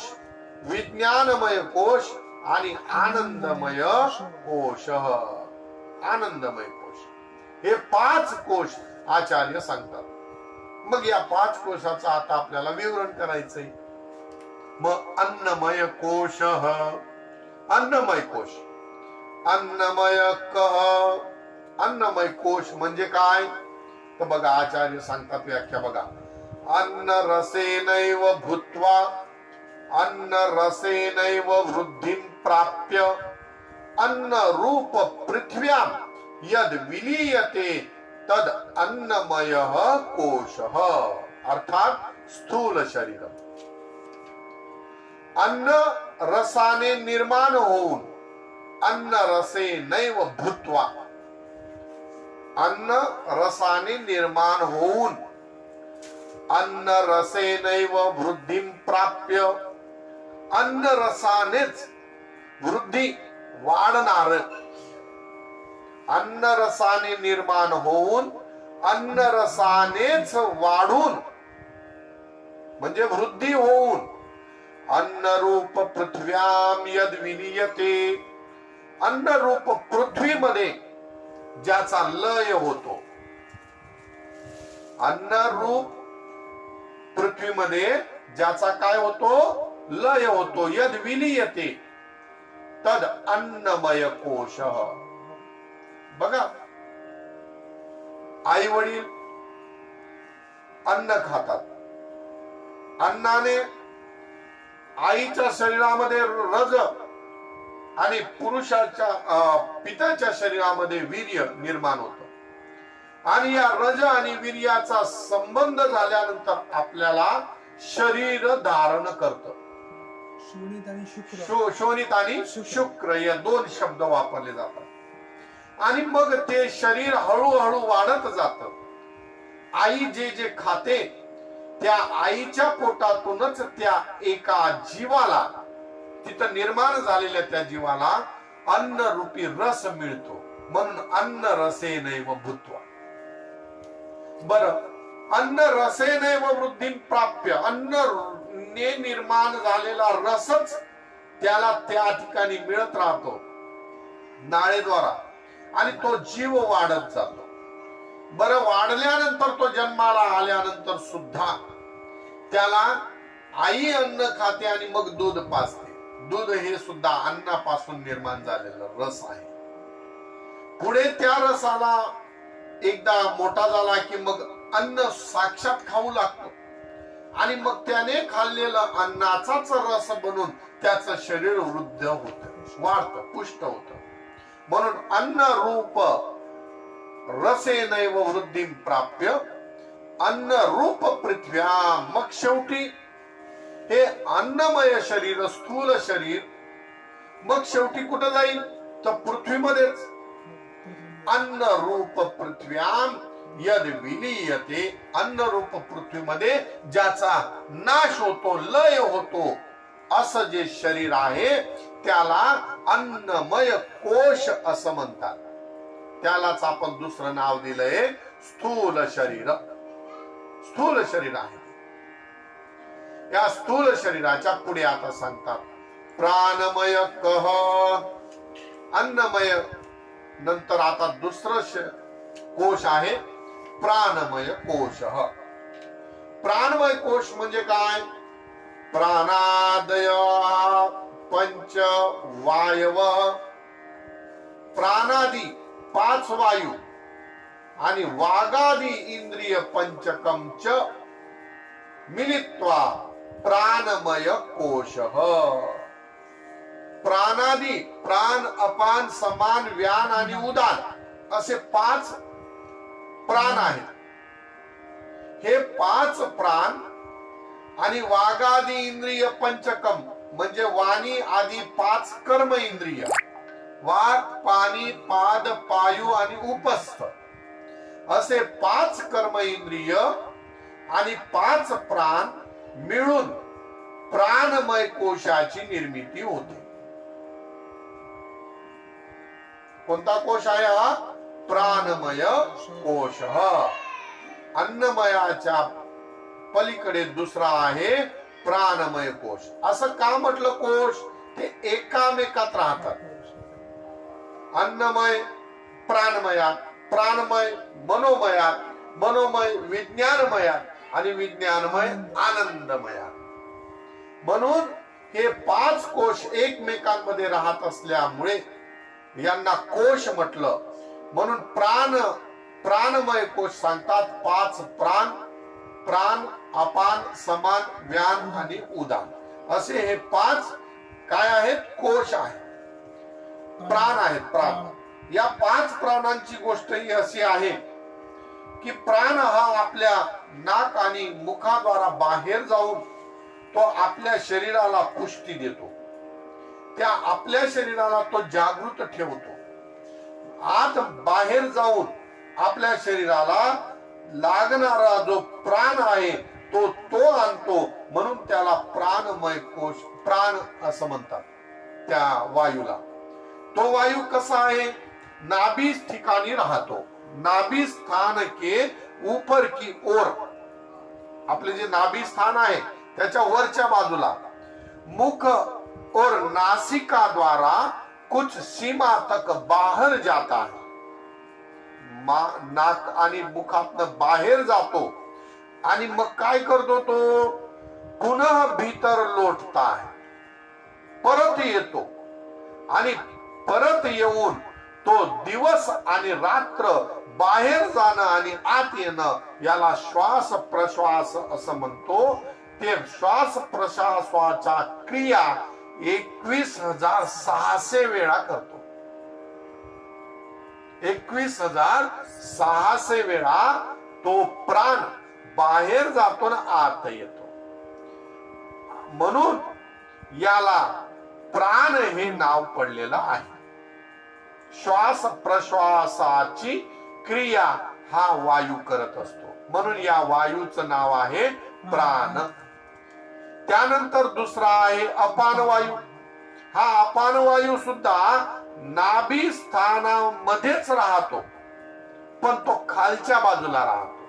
विज्ञानमय कोश आणि आनंदमय कोश. आनंदमय कोश हे 5 कोश आचार्य सांगतात. मग या 5 कोशाचं आता आपल्याला विवरण करायचंय. मग अन्नमय कोश, अन्नमय कोश, अन्नमय कह, अन्नमय कोश म्हणजे काय तर बघा आचार्य सांगतात व्याख्या बघा. अन्न रसेनैव भूत्वा अन्न रसेनैव वृद्धिं प्राप्य अन्न रूप पृथ्व्यां यद विलीयते तद अन्नमय कोश. अर्थात स्थूल शरीर अन्न रसाने निर्माण होऊन अन्न रसे नैव भूत्वा, अन्न रसाने निर्माण होऊन अन्न रसे नैव वृद्धी प्राप्य, अन्न रसानेच वृद्धी वाढणार. अन्न रसाने निर्माण होऊन अन्न रसानेच वाढून म्हणजे वृद्धी होऊन अन्न रूप पृथ्व्याम यद विलीयते, अन्न रूप पृथ्वीमध्ये ज्याचा लय होतो, अन्न रूप पृथ्वीमध्ये ज्याचा काय होतो लय होतो. यद विलीयते तद अन्नमय कोश. बघा आई वडील अन्न खातात, अन्नाने आईच्या शरीरामध्ये रज आणि पुरुषाच्या पित्याच्या शरीरामध्ये वीर्य निर्माण होतं. आणि या रज आणि वीर्याचा संबंध झाल्यानंतर आपल्याला शरीर धारण करतं.
शोणित आणि शुक्र,
शोणित आणि शुक्र या 2 शब्द वापरले जातात. आणि मग ते शरीर हळूहळू वाढत जात. आई जे जे खाते त्या आईच्या पोटातूनच त्या एका जीवाला, तिथं निर्माण झालेल्या त्या जीवाला अन्न रूपी रस मिळतो. म्हणून अन्न रसे नैव भूत्वा. बर, अन्न रसे नैव वृद्धी प्राप्य, अन्न ने निर्माण झालेला रसच त्याला त्या ठिकाणी मिळत राहतो नाळेद्वारा आणि तो जीव वाढत जातो. बरं, वाढल्यानंतर तो जन्माला आल्यानंतर सुद्धा त्याला आई अन्न खाते आणि मग दूध पाजते. दूध हे सुद्धा अन्नापासून निर्माण झालेलं रस आहे. पुढे त्या रसाला एकदा मोठा झाला की मग अन्न साक्षात खाऊ लागतो आणि मग त्याने खाल्लेलं अन्नाचाच रस बनून त्याचं शरीर वृद्ध होतं, वाढतं, पुष्ट होतं. म्हणून अन्न रूप रसेनैव वृद्धी प्राप्य अन्न रूप पृथ्व्या. मग शेवटी हे अन्नमय शरीर, स्थूल शरीर मग शेवटी कुठं जाईल तर पृथ्वीमध्येच. अन्न रूप पृथ्व्याम यद विलीयते, अन्न रूप पृथ्वीमध्ये ज्याचा नाश होतो, लय होतो, असं जे शरीर आहे त्याला अन्नमय कोश असं म्हणतात. त्यालाच आपण दुसरं नाव दिलंय स्थूल शरीर. स्थूल शरीर आहे. या स्थूल शरीराच्या पुढे आता सांगतात. प्राणमय कह, अन्नमय. नंतर आता दुसरं कोश आहे प्राणमय कोश. प्राणमय कोश म्हणजे काय? प्राणादय पंच वायव, प्राणादी 5 वायू आणि वागादी इंद्रिय पंचकम च मिलित्वा प्राणमय कोश. प्राणादी, प्राण, अपान, समान, व्यान आणि उदान असे 5 प्राण आहेत. हे 5 प्राण आणि वागादी इंद्रिय पंचकम म्हणजे वाणी आदी 5 कर्म इंद्रिय, वाक, पाणी, पाद, पायू आणि उपस्थ असे 5 कर्म इंद्रिय आणि 5 प्राण मिळून प्राणमय कोशाची निर्मिती होते. कोणता कोश आहे हा? प्राणमय कोश. अन्नमयाच्या पलीकडे दुसरा आहे प्राणमय कोश. असं का म्हटलं कोश? ते एकामेकात राहतात. अन्नमय प्राणमयात, प्राणमय मनोमयात, मनोमय विज्ञानमयात आणि विज्ञानमय आनंदमयात. म्हणून हे 5 कोश एकमेकांमध्ये राहत असल्यामुळे यांना कोश म्हटलं. म्हणून प्राणमय कोश सांगतात. 5 प्राण, प्राण, अपान, समान, व्यान आणि उदान असे हे 5 काय आहेत? कोश आहेत, प्राण आहेत. प्राण, या 5 प्राणांची गोष्ट ही अशी आहे की प्राण हा आपल्या नाक आणि मुखाद्वारा बाहेर जाऊन तो आपल्या शरीराला पुष्टी देतो. त्या आपल्या शरीराला तो जागृत ठेवतो. आत बाहेर जाऊन आपल्या शरीराला लागणारा जो प्राण आहे तो आणतो. म्हणून त्याला प्राणमय कोश, प्राण असं म्हणतात त्या वायूला. तो वायू कसा आहे? नाभी ठिकाणी राहतो. नाभी स्थान के ऊपर की ओर, आपले जे नाभी स्थान आहे त्याच्या वरच्या बाजूला, मुख और नासिका द्वारा कुछ सीमा तक बाहर जाता है. नाक आणि मुखातनं बाहेर जातो आणि मग काय करतो तो? पुन्हा भीतर लोटता है, परत येतो आणि परत येऊन तो दिवस आणि रात्र बाहेर जाणं आणि आत येणं याला श्वास प्रश्वास असं म्हणतो. ते श्वास प्रश्वासाच्या क्रिया 21,600 वेळा करतो. 21,600 वेळा तो प्राण बाहेर जातो ना आत येतो. म्हणून याला प्राण हे नाव पडलेलं आहे. श्वास प्रश्वासाची क्रिया हा वायू करत असतो. म्हणून या वायूचं नाव आहे प्राण. त्यानंतर दुसरा आहे अपान वायू. हा अपान वायू सुद्धा नाभी स्थानामध्येच राहतो, पण तो खालच्या बाजूला राहतो.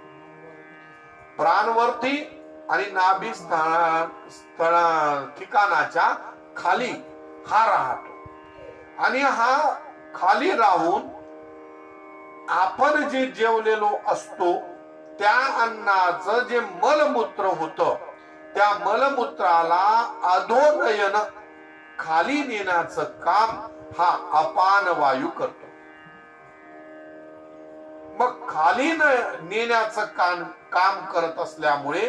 प्राणवरती आणि नाभी ठिकाणाच्या खाली हा राहतो. आणि हा खाली राहून आपण जे जेवलेलो असतो त्या अन्नाचं जे मलमूत्र होतं त्या मलमूत्राला अधोनयन खाली नेण्याचं काम हा अपान वायू करतो. मग खाली नेण्याचं काम करत असल्यामुळे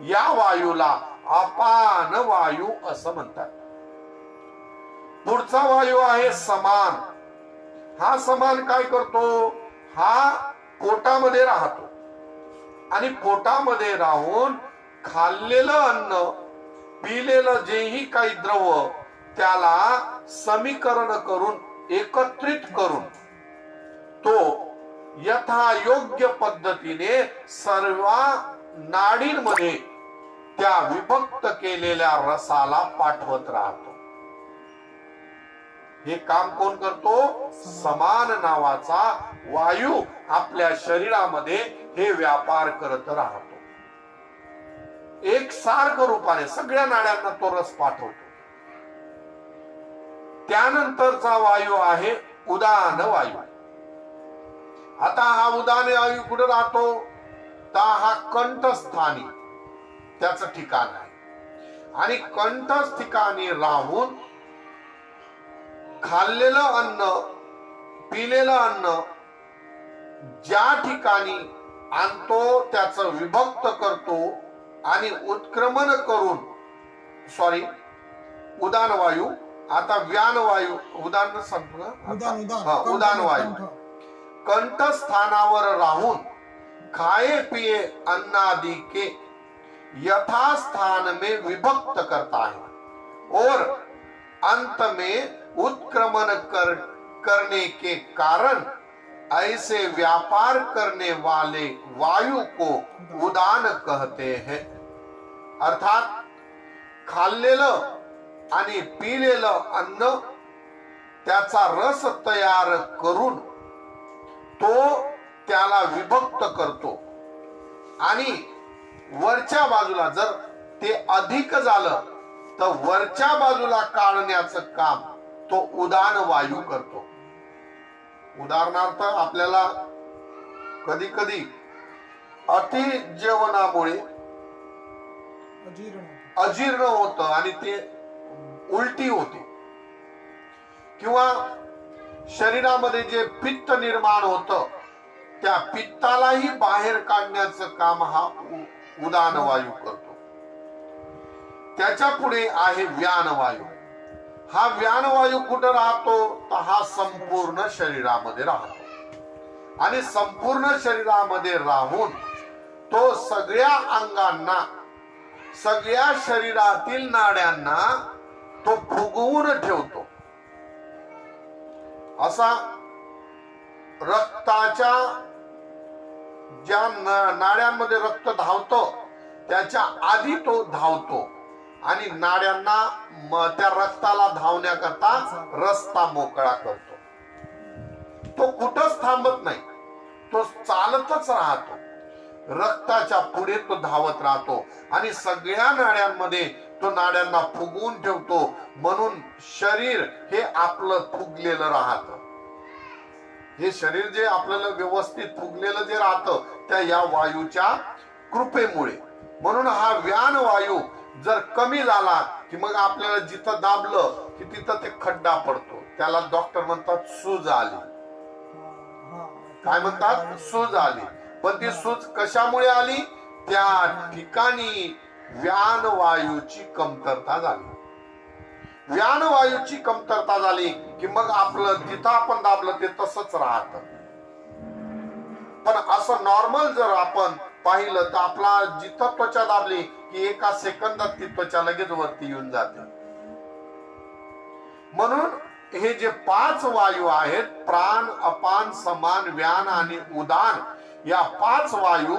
या वायूला अपान वायू असं म्हणतात. पुढचा वायू आहे समान. हा समान काय करतो? हा पोटामध्ये राहतो आणि पोटामध्ये राहून खाल्लेलं अन्न, पिलेलं जेही काही द्रव त्याला समीकरण करून एकत्रित करून तो यथायोग्य पद्धतीने सर्व नाडींमध्ये त्या विभक्त केलेल्या रसाला पाठवत राहतो. हे काम कोण करतो? समान नावाचा वायू आपल्या शरीरामध्ये हे व्यापार करत राहतो. एक सारखं रूपाने सगळ्या नाड्यांना तो रस पाठवतो. त्यानंतरचा वायू आहे उदान वायू. आता हा उदान वायू कुठे राहतो, तर हा कंठस्थानी त्याचं ठिकाण आहे. आणि कंठस्थ ठिकाणी राहून खाल्लेलं अन्न, पिलेलं अन्न ज्या ठिकाणी आणतो त्याचं विभक्त करतो आणि उत्क्रमण करून उदान वायू. आता व्यान वायू, उदान सांगतो ना, उदान वायू कंठस्थानावर राहून खाए पिए अन्नादि के यथास्थान में विभक्त करता है और अंत में उत्क्रमण करने के कारण ऐसे व्यापार करने वाले वायु को उदान कहते हैं. अर्थात खाल्लेलं आणि पिलेलं अन्न त्याचा रस तयार करून तो त्याला विभक्त करतो आणि वरच्या बाजूला जर ते अधिक झालं तर वरच्या बाजूला काढण्याचं काम तो उदान वायू करतो. उदाहरणार्थ आपल्याला कधी कधी अति जेवणामुळे अजीर्ण होतं आणि ते उलटी होते, किंवा शरीरामध्ये जे पित्त निर्माण होतं त्या पित्तालाही बाहेर काढण्याचं काम हा उदान वायू करतो. त्याच्या पुढे आहे व्यान वायू. हा व्यान वायू कुठं राहतो, तर हा संपूर्ण शरीरामध्ये राहतो आणि संपूर्ण शरीरामध्ये राहून तो सगळ्या अंगांना, सगळ्या शरीरातील नाड्यांना तो फुगवून ठेवतो. असा रक्ताच्या ज्या नाड्यांमध्ये रक्त धावतं त्याच्या आधी तो धावतो आणि नाड्यांना त्या रक्ताला धावण्याकरता रस्ता मोकळा करतो. तो कुठंच थांबत नाही, तो चालतच राहतो. रक्ताच्या पुढे तो धावत राहतो आणि सगळ्या नाड्यांमध्ये तो नाड्यांना फुगवून ठेवतो. म्हणून शरीर हे आपलं फुगलेलं राहतं. हे शरीर जे आपल्याला व्यवस्थित फुगलेलं जे राहतं त्या या वायूच्या कृपेमुळे. म्हणून हा व्यान वायू जर कमी झाला की मग आपल्याला जिथं दाबलं की तिथं ते खड्डा पडतो. त्याला डॉक्टर म्हणतात सूज आली. काय म्हणतात? सूज आली. पण ती सूज कशामुळे आली? त्या ठिकाणी व्यान वायूची कमतरता झाली. व्यान वायूची कमतरता झाली की मग आपलं जिथं आपण दाबलं ते तसंच राहत. पण असं नॉर्मल जर आपण पाहिलं तर आपला जिथं त्वचा दाबली की एका सेकंदात ती त्वचा लगेच वरती येऊन जाते. म्हणून हे जे 5 वायू आहेत, प्राण, अपान, समान, व्यान आणि उदान, या 5 वायू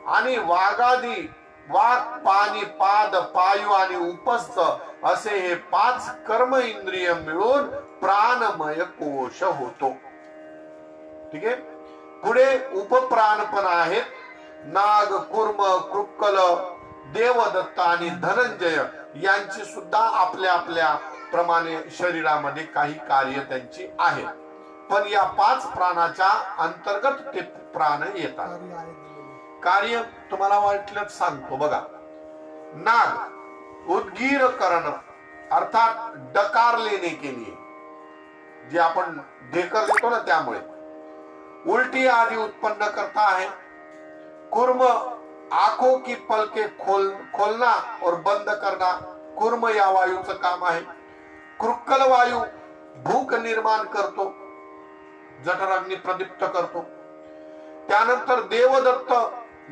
आणि वाघादी, वाक, पाणी, पाद, पायू आणि उपस्थ असे हे 5 कर्म इंद्रिय मिळून प्राणमय कोश होतो. ठीक आहे. पुढे उपप्राण पण आहेत. नाग, कुर्म, कृक्कल, देवदत्त आणि धनंजय यांची सुद्धा आपल्या आपल्या प्रमाणे शरीरामध्ये काही कार्य त्यांची आहेत. पण या 5 प्राणाच्या अंतर्गत ते प्राण येतात. कार्य तुम्हाला वाटलं सांगतो बघा. नाग उद्गीर करणं, अर्थात डकार लेने के लिए, जे आपण ढेकर देतो ना त्यामुळे. उल्टी आदि उत्पन्न करता है. कुर्म आंखों की पलके खोलना और बंद करना, कुर्म या वायूचं काम आहे. कृक्कल वायू भूक निर्माण करतो, जठराग्नी प्रदीप्त करतो. त्यानंतर देवदत्त,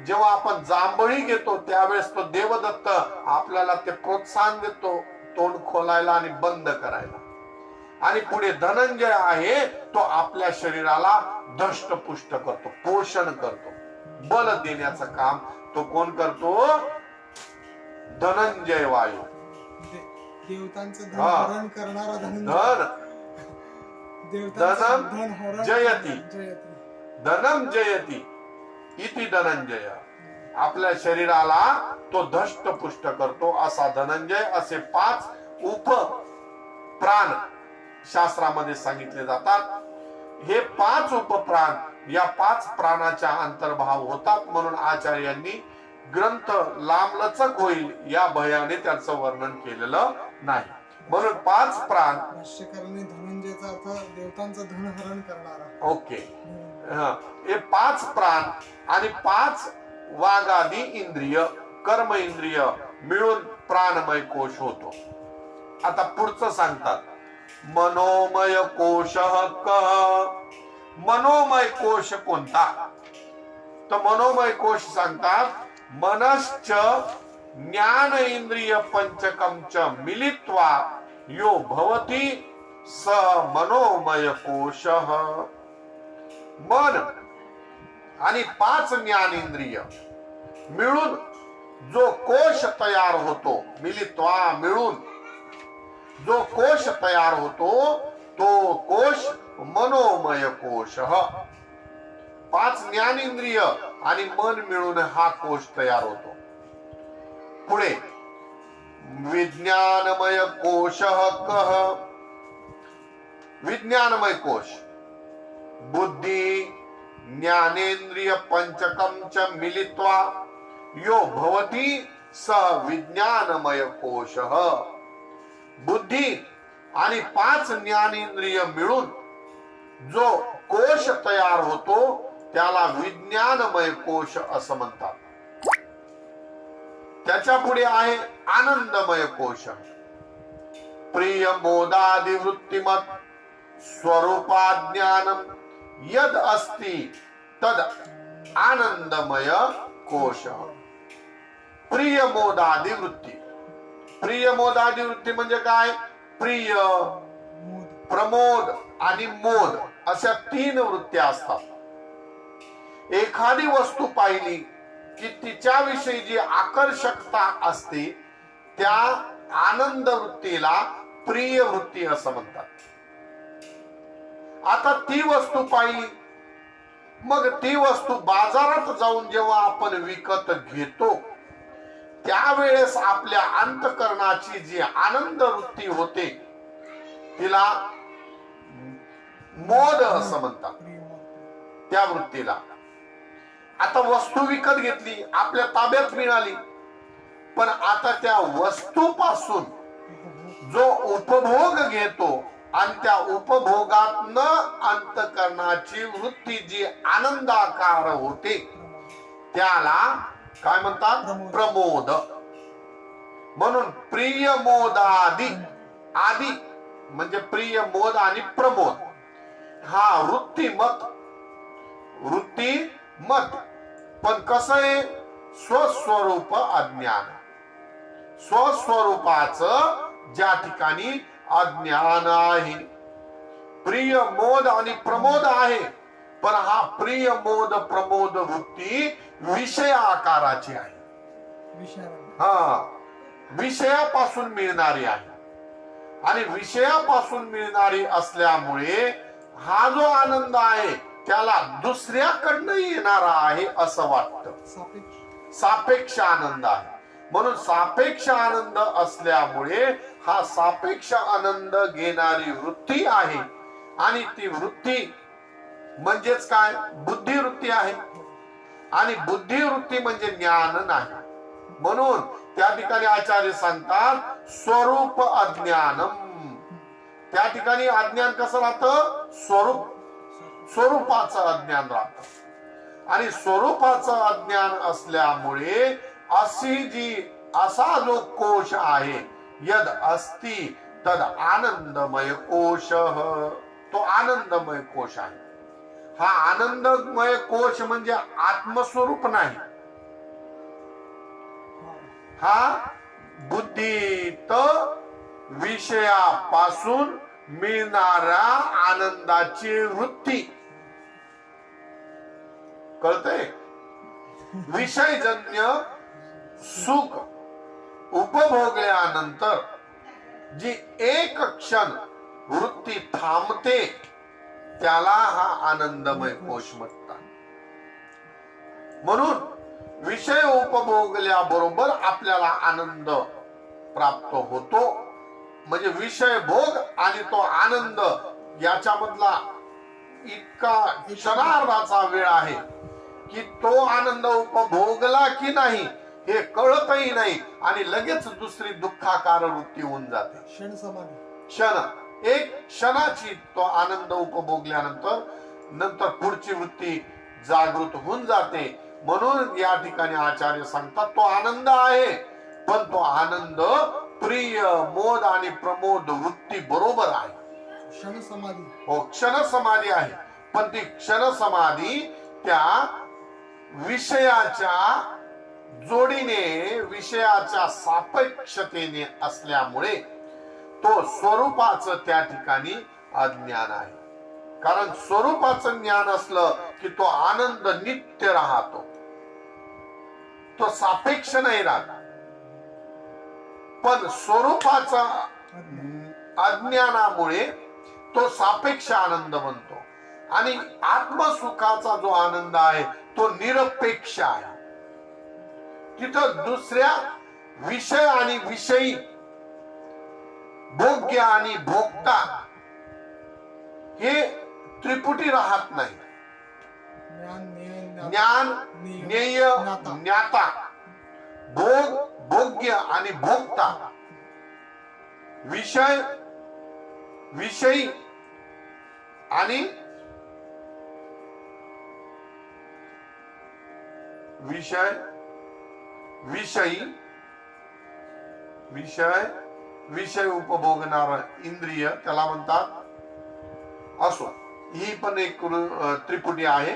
जेव्हा आपण जांभळी घेतो त्यावेळेस तो देवदत्त आपल्याला ते प्रोत्साहन देतो तोंड खोलायला आणि बंद करायला. आणि पुढे धनंजय आहे, तो आपल्या शरीराला धष्टपुष्ट करतो, पोषण करतो, बल देण्याचं काम तो कोण करतो? धनंजय वायू.
देवतांचं धन करणारा
धन धनम जयती, धनम जयती इति धनंजय. आपल्या शरीराला तो धष्टपुष्ट करतो असा धनंजय. असे 5 उप प्राण शास्त्रामध्ये सांगितले जातात. हे 5 उपप्राण, या 5 प्राणाच्या अंतर्भाव होतात. म्हणून आचार्यांनी ग्रंथ लांबलचक होईल या भयाने त्याचं वर्णन केलेलं नाही. म्हणून 5 प्राण.
भाष्यकारांनी धनंजयचा अर्थ देवतांचं धन हरण करणारा.
ओके. हे 5 प्राण आणि 5 वागादी इंद्रिय, कर्म इंद्रिय मिळून प्राणमय कोश होतो. आता पुढचं सांगतात मनोमय कोश कः. मनोमय कोश कोणता? तर मनोमय कोश सांगतात मनश्च ज्ञान इंद्रिय पंचकम च मिलित्वा यो भवति स मनोमय कोश. मन आणि 5 ज्ञानेंद्रिय मिळून जो कोश तयार होतो, मिलित्वा मिळून जो कोश तयार होतो तो कोश मनोमय कोश. 5 ज्ञानेंद्रिय आणि मन मिळून हा कोश तयार होतो. पुढे विज्ञानमय कोश कः. विज्ञानमय कोश बुद्धि ज्ञानेंद्रिय पंचकम च मिलित्वा यो भवति स विज्ञानमय कोश. बुद्धी आणि 5 ज्ञानेंद्रिय मिळून जो कोश तयार होतो त्याला विज्ञानमय कोश असं म्हणतात. त्याच्या पुढे आहे आनंदमय कोश. प्रिय मोदादि वृत्तिमत स्वरूपाज्ञानम यद अस्ति तद आनंदमय कोश. प्रिय मोदादि वृत्ती. प्रिय मोदादि वृत्ती म्हणजे काय? प्रिय, प्रमोद आणि मोद अशा 3 वृत्त्या असतात. एखादी वस्तू पाहिली की तिच्याविषयी जी आकर्षकता असते त्या आनंद वृत्तीला प्रिय वृत्ती असं म्हणतात. आता ती वस्तू पाहिली, मग ती वस्तू बाजारात जाऊन जेव्हा आपण विकत घेतो त्यावेळेस आपल्या अंतःकरणाची जी आनंद वृत्ती होते तिला मोद असं म्हणतात, त्या वृत्तीला. आता वस्तू विकत घेतली, आपल्या ताब्यात मिळाली, पण आता त्या वस्तूपासून जो उपभोग घेतो आणि त्या उपभोगातनं अंतःकरणाची वृत्ती जी आनंदाकार होते त्याला काय म्हणतात? प्रमोद. म्हणून प्रिय मोदादी, आदी म्हणजे प्रिय मोद आणि प्रमोद हा वृत्तिमत. वृत्तिमत पण कसं आहे? स्वस्वरूप अज्ञान. स्वस्वरूपाचं ज्या ठिकाणी अज्ञान आहे. प्रिय मोद आणि प्रमोद आहे, पण हा प्रिय मोद प्रमोद वृत्ती विषय आकाराची आहे. विषयापासून मिळणारी आहे आणि विषयापासून मिळणारी असल्यामुळे हा जो आनंद आहे त्याला दुसऱ्याकडनं येणारा आहे असं वाटतं. सापेक्ष आनंद आहे. म्हणून सापेक्ष आनंद असल्यामुळे हा सापेक्ष आनंद घेणारी वृत्ती आहे आणि ती वृत्ती म्हणजेच काय? बुद्धिवृत्ती आहे. आणि बुद्धिवृत्ती म्हणजे ज्ञान नाही. म्हणून त्या ठिकाणी आचार्य सांगतात स्वरूप अज्ञानम. त्या ठिकाणी अज्ञान कसं राहतं? स्वरूपाचं अज्ञान राहतं. आणि स्वरूपाचं अज्ञान असल्यामुळे असा जो कोश आहे यद अस्ति तद आनंदमय कोश, तो आनंदमय कोश आहे. हा आनंदमय कोश म्हणजे आत्मस्वरूप नाही. हा बुद्धीत विषयापासून मिळणाऱ्या आनंदाची वृत्ती. कळतंय? विषयजन्य सुख उपभोगल्यानंतर जी एक क्षण वृत्ती थांबते त्याला हा आनंदमय कोश म्हणतात. म्हणून विषय उपभोगल्याबरोबर आपल्याला आनंद प्राप्त होतो. म्हणजे विषय भोग आणि तो आनंद याच्यामधला इतका क्षणार्धाचा वेळ आहे की तो आनंद उपभोगला की नाही हे कळतही नाही आणि लगेच दुसरी दुःखाकार वृत्ती होऊन जाते.
क्षण समाधी.
क्षण एक क्षणाची तो आनंद उपभोगल्यानंतर पुढची वृत्ती जागृत होऊन जाते. म्हणून या ठिकाणी आचार्य सांगतात तो आनंद आहे, पण तो आनंद प्रिय मोद आणि प्रमोद वृत्ती बरोबर आहे.
क्षण समाधी.
हो, क्षण समाधी आहे, पण ती क्षण समाधी त्या विषयाच्या जोडीने विषयाच्या सापेक्षतेने असल्यामुळे तो स्वरूपाचं त्या ठिकाणी अज्ञान आहे. कारण स्वरूपाचं ज्ञान असलं की तो आनंद नित्य राहतो, तो सापेक्ष नाही राहत. पण स्वरूपाचा अज्ञानामुळे तो सापेक्ष आनंद बनतो आणि आत्मसुखाचा जो आनंद आहे तो निरपेक्ष आहे. तिथं दुसऱ्या विषय आणि विषयी, भोग्य आणि भोगता हे त्रिपुटी राहत नाही. ज्ञान, ज्ञेय, ज्ञाता, भोग, भोग्य आणि भोक्ता, विषय, विषयी आणि विषय, विषयी, विषय उपभोगणार इंद्रिय त्याला म्हणतात. असो, ही पण एक त्रिपुटी आहे,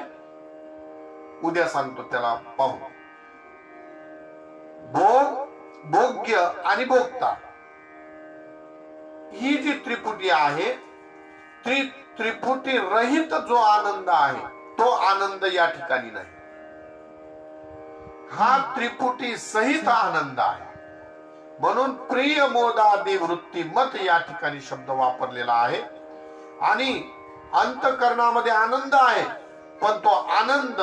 उद्या सांगतो त्याला पाहू. भोग, भोग्य आणि भोक्ता ही जी त्रिपुटी आहे, त्रिपुटी रहित जो आनंद आहे तो आनंद या ठिकाणी नाही. हा त्रिपुटी सहित आनंद आहे. म्हणून प्रिय मोदादी वृत्ती मत या ठिकाणी शब्द वापरलेला आहे. आणि अंतःकरणामध्ये आनंद आहे, पण तो आनंद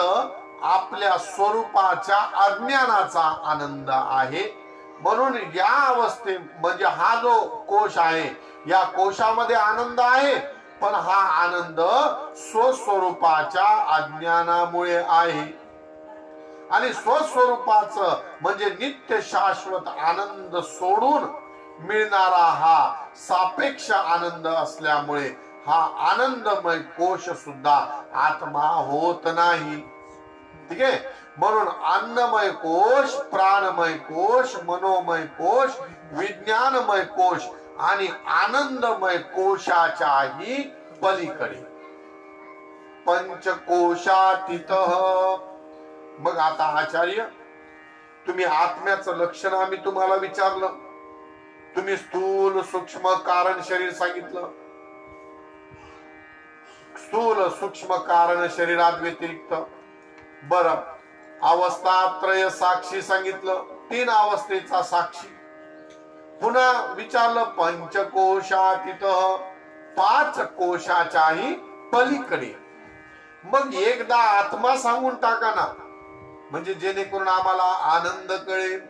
आपल्या स्वरूपाच्या अज्ञानाचा आनंद आहे. म्हणून या अवस्थे म्हणजे हा जो कोश आहे या कोशामध्ये आनंद आहे, पण हा आनंद स्वस्वरूपाच्या अज्ञानामुळे आहे. आणि स्वस्वरूपाचं म्हणजे नित्य शाश्वत आनंद सोडून मिळणारा हा सापेक्ष आनंद असल्यामुळे हा आनंदमय कोश सुद्धा आत्मा होत नाही. ठीक आहे. म्हणून अन्नमय कोश, प्राणमय कोश, मनोमय कोश, विज्ञानमय कोश आणि आनंदमय कोशाच्याही पलीकडे पंचकोशातीतः. मग आता आचार्य, तुम्ही आत्म्याचं लक्षण आम्ही तुम्हाला विचारलं, तुम्ही स्थूल सूक्ष्म कारण शरीर सांगितलं. स्थूल सूक्ष्म कारण शरीरात व्यतिरिक्त बरं अवस्थात्रय साक्षी सांगितलं, 3 अवस्थेचा साक्षी. पुन्हा विचारलं पंचकोशातीतः, 5 कोशाच्याही पलीकडे. मग एकदा आत्मा सांगून टाका ना, म्हणजे जेणेकरून आम्हाला आनंद कळेल.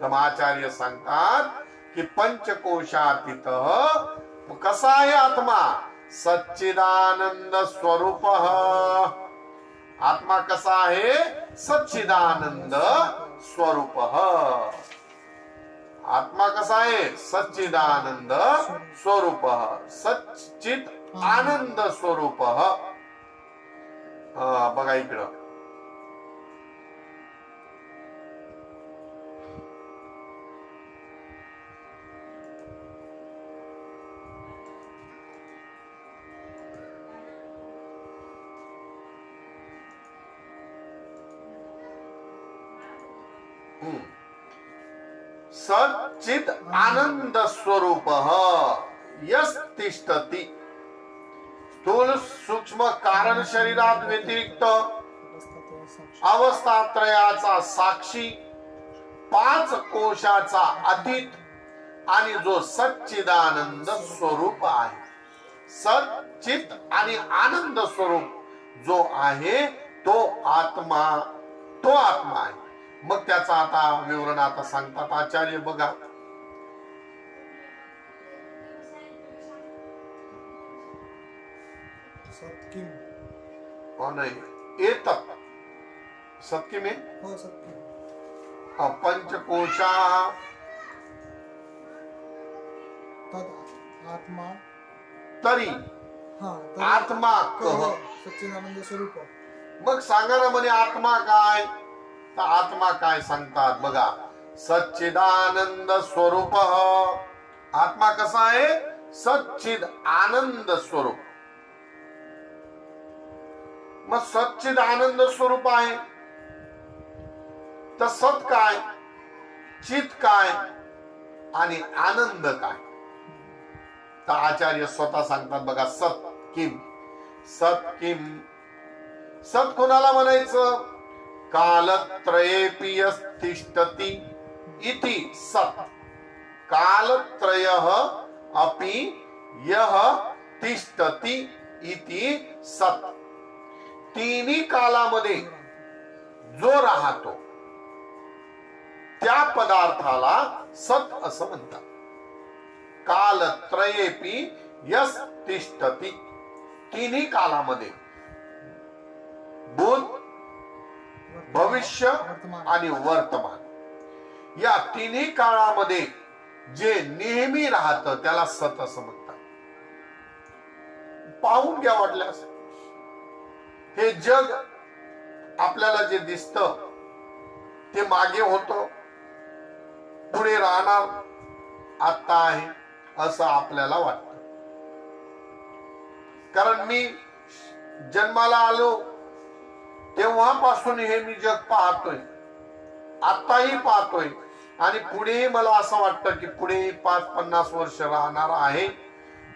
तर आचार्य सांगतात की पंचकोशातीतः कसा आहे आत्मा? सच्चिदानंद स्वरूप. आत्मा कसा आहे? सच्चिदानंद स्वरूप. आत्मा कसा आहे? सच्चिदानंद स्वरूप, सच्चित आनंद स्वरूप. बघा इकडं, सच्चित आनंद स्वरूप यस तिष्ठति. स्थूल सूक्ष्म कारण शरीरात व्यतिरिक्त अवस्थात्रयाचा साक्षी, 5 कोशाचा अतीत आणि जो सच्चिदानंद स्वरूप आहे. सच्चित आणि आनंद स्वरूप जो आहे तो आत्मा आहे. मग त्याचा आता विवरण आता सांगतात आचार्य बघा.
सत्किम.
नाही एतत् सत्किमे
हो सत्किम.
पंचकोशा
तद आत्मा.
तरी
हा
आत्मा कह.
सच्चिदानंद स्वरूप.
मग सांगा ना म्हणे आत्मा काय, तर आत्मा काय सांगतात बघा. सच्चिदानंद स्वरूप. आत्मा कसा आहे? सच्चिद आनंद स्वरूप. मग सच्चिद आनंद स्वरूप आहे तर सत काय, चित काय आणि आनंद काय, तर आचार्य स्वतः सांगतात बघा. सत किम. सत किम. सत कोणाला म्हणायचं? कालत्रयेपि तिष्ठति इति सत. कालत्रयः अपि यः तिष्ठति इति सत. तिन्ही कालामध्ये जो राहतो त्या पदार्थाला सत असं म्हणतात. कालत्रयेपि यस् तिष्ठति. तिन्ही कालामध्ये भूत, भविष्य आणि वर्तमान या तिन्ही काळामध्ये जे नेहमी राहतं त्याला सत असं म्हणतात. पाहून घ्या वाटल्यास. हे जग आपल्याला जे दिसतं ते मागे होतं, पुढे राहणार, आता आहे असं आपल्याला वाटतं. कारण मी जन्माला आलो तेव्हापासून हे मी जग पाहतोय, आताही पाहतोय आणि पुढेही मला असं वाटतं की पुढे 5-50 वर्ष राहणार आहे,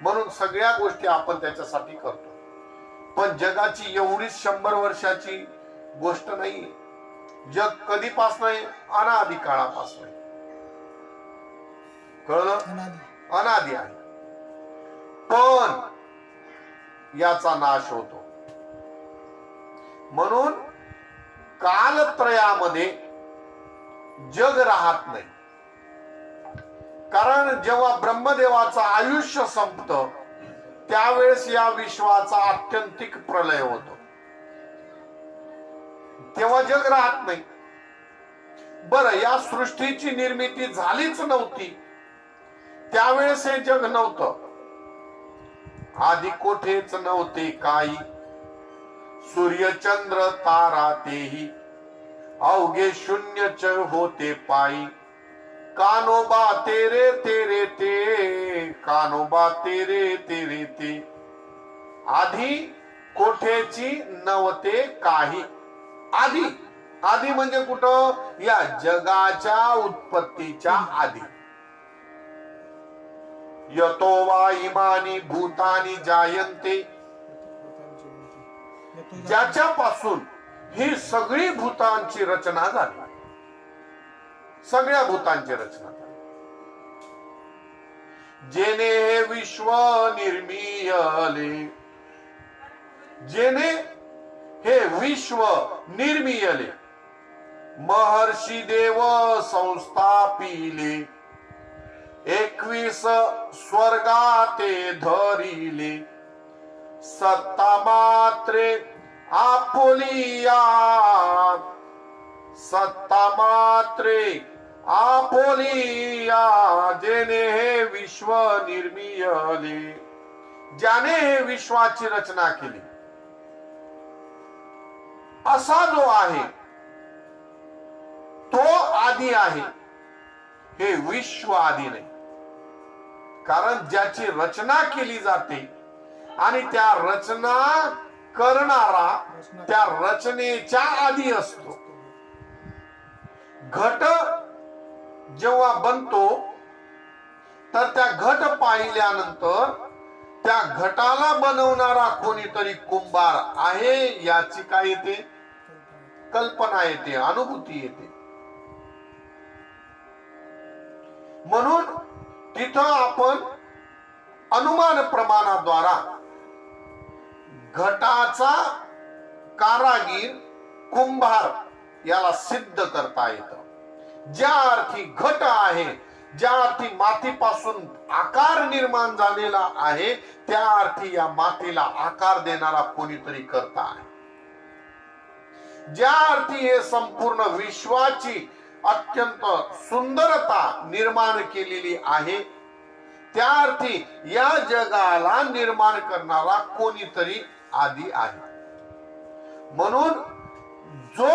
म्हणून सगळ्या गोष्टी आपण त्याच्यासाठी करतो. पण जगाची एवढीच 100 वर्षाची गोष्ट नाहीये. जग कधीपासून आहे? अनादी काळापासून. कळलं? अनादी आहे. पण याचा नाश होतो. म्हणून कालत्रयामध्ये जग राहत नाही. कारण जेव्हा ब्रह्मदेवाचं आयुष्य संपतं त्यावेळेस या विश्वाचा आत्यंतिक प्रलय होतो, तेव्हा जग राहत नाही. बरं, या सृष्टीची निर्मिती झालीच नव्हती त्यावेळेस हे जग नव्हतं. आधी कोठेच नव्हते काही, सूर्य चंद्र तारा तेही, अवघे शून्यच होते पायी. कानोबा तेरे तेरे ते, कानोबा तेरे तेरे ते. आधी कोठेची नव्हते काही. आधी. आधी म्हणजे कुठं? या जगाच्या उत्पत्तीच्या आधी. यतो वा इमानी भूतानी जायन्ते. ज्याच्यापासून ही सगळी भूतांची रचना झाली, सगळ्या भूतांची रचना झाली. जेने हे विश्व निर्मियले, जेने हे विश्व निर्मियले, महर्षी देव संस्थापिले, 21 स्वर्गाते धरिले, सत्ता मात्रे आपोलिया, सत्ता मात्रे आपोलिया. जेने हे विश्व निर्मियले, ज्याने हे विश्वाची रचना केली, असा जो आहे तो आधी आहे. हे विश्व आधी नाही. कारण ज्याची रचना केली जाते आणि त्या रचना करणारा त्या रचनेच्या आधी असतो. घट जेव्हा बनतो तर त्या घट पाहिल्यानंतर त्या घटाला बनवणारा कोणीतरी कुंभार आहे याची काय येते? कल्पना येते, अनुभूती येते. म्हणून तिथं आपण अनुमान प्रमाणाद्वारा घटाचा कारागीर कुंभार याला सिद्ध करता येतं. ज्या अर्थी घट आहे, ज्या अर्थी मातीपासून आकार निर्माण झालेला आहे, त्या अर्थी या मातीला आकार देणारा कोणीतरी करता आहे. ज्या अर्थी हे संपूर्ण विश्वाची अत्यंत सुंदरता निर्माण केलेली आहे, त्या अर्थी या जगाला निर्माण करणारा कोणीतरी आदी आहे. म्हणून जो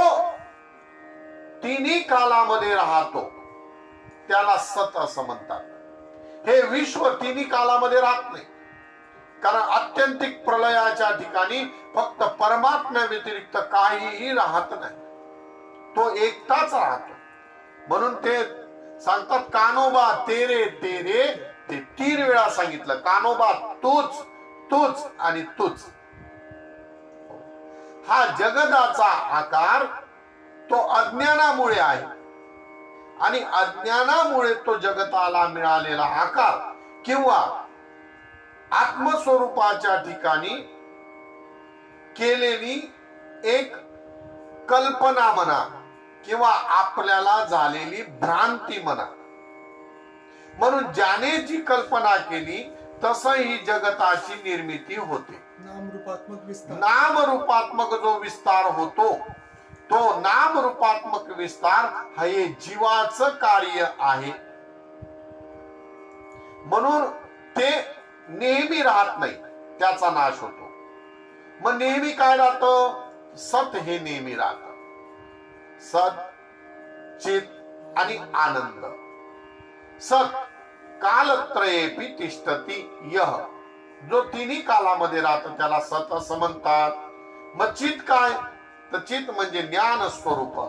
तिन्ही कालामध्ये राहतो त्याला सत असं म्हणतात. हे विश्व तिन्ही कालामध्ये राहत नाही, कारण आत्यंतिक प्रलयाच्या ठिकाणी फक्त परमात्म्या व्यतिरिक्त काहीही राहत नाही. तो एकटाच राहतो. म्हणून ते सांगतात कानोबा तेरे तेरे, ते 3 वेळा सांगितलं. कानोबा तूच तूच आणि तूच. हा जगदाचा आकार तो अज्ञानामुळे आहे, आणि अज्ञानामुळे तो जगताला मिळालेला आकार किंवा आत्मस्वरूपाच्या ठिकाणी केलेली एक कल्पना म्हणा किंवा आपल्याला झालेली भ्रांती म्हणा. म्हणून ज्याने जी कल्पना केली तसं ही जगताची निर्मिती होते.
नामरूपात्मक विस्तार,
नामरूपात्मक जो विस्तार होतो, तो नामरूपात्मक विस्तार हे जीवाचं कार्य आहे. म्हणून ते नेहमी राहत नाही, त्याचा नाश होतो. मग नेहमी काय राहतं? सत हे नेहमी राहत. सत, चित आणि आनंद. सत कालत्रयेपि तिष्ठती यः, जो तिन्ही कालामध्ये राहतो त्याला सत असं म्हणतात. मग चित काय? तर चित म्हणजे ज्ञान स्वरूप.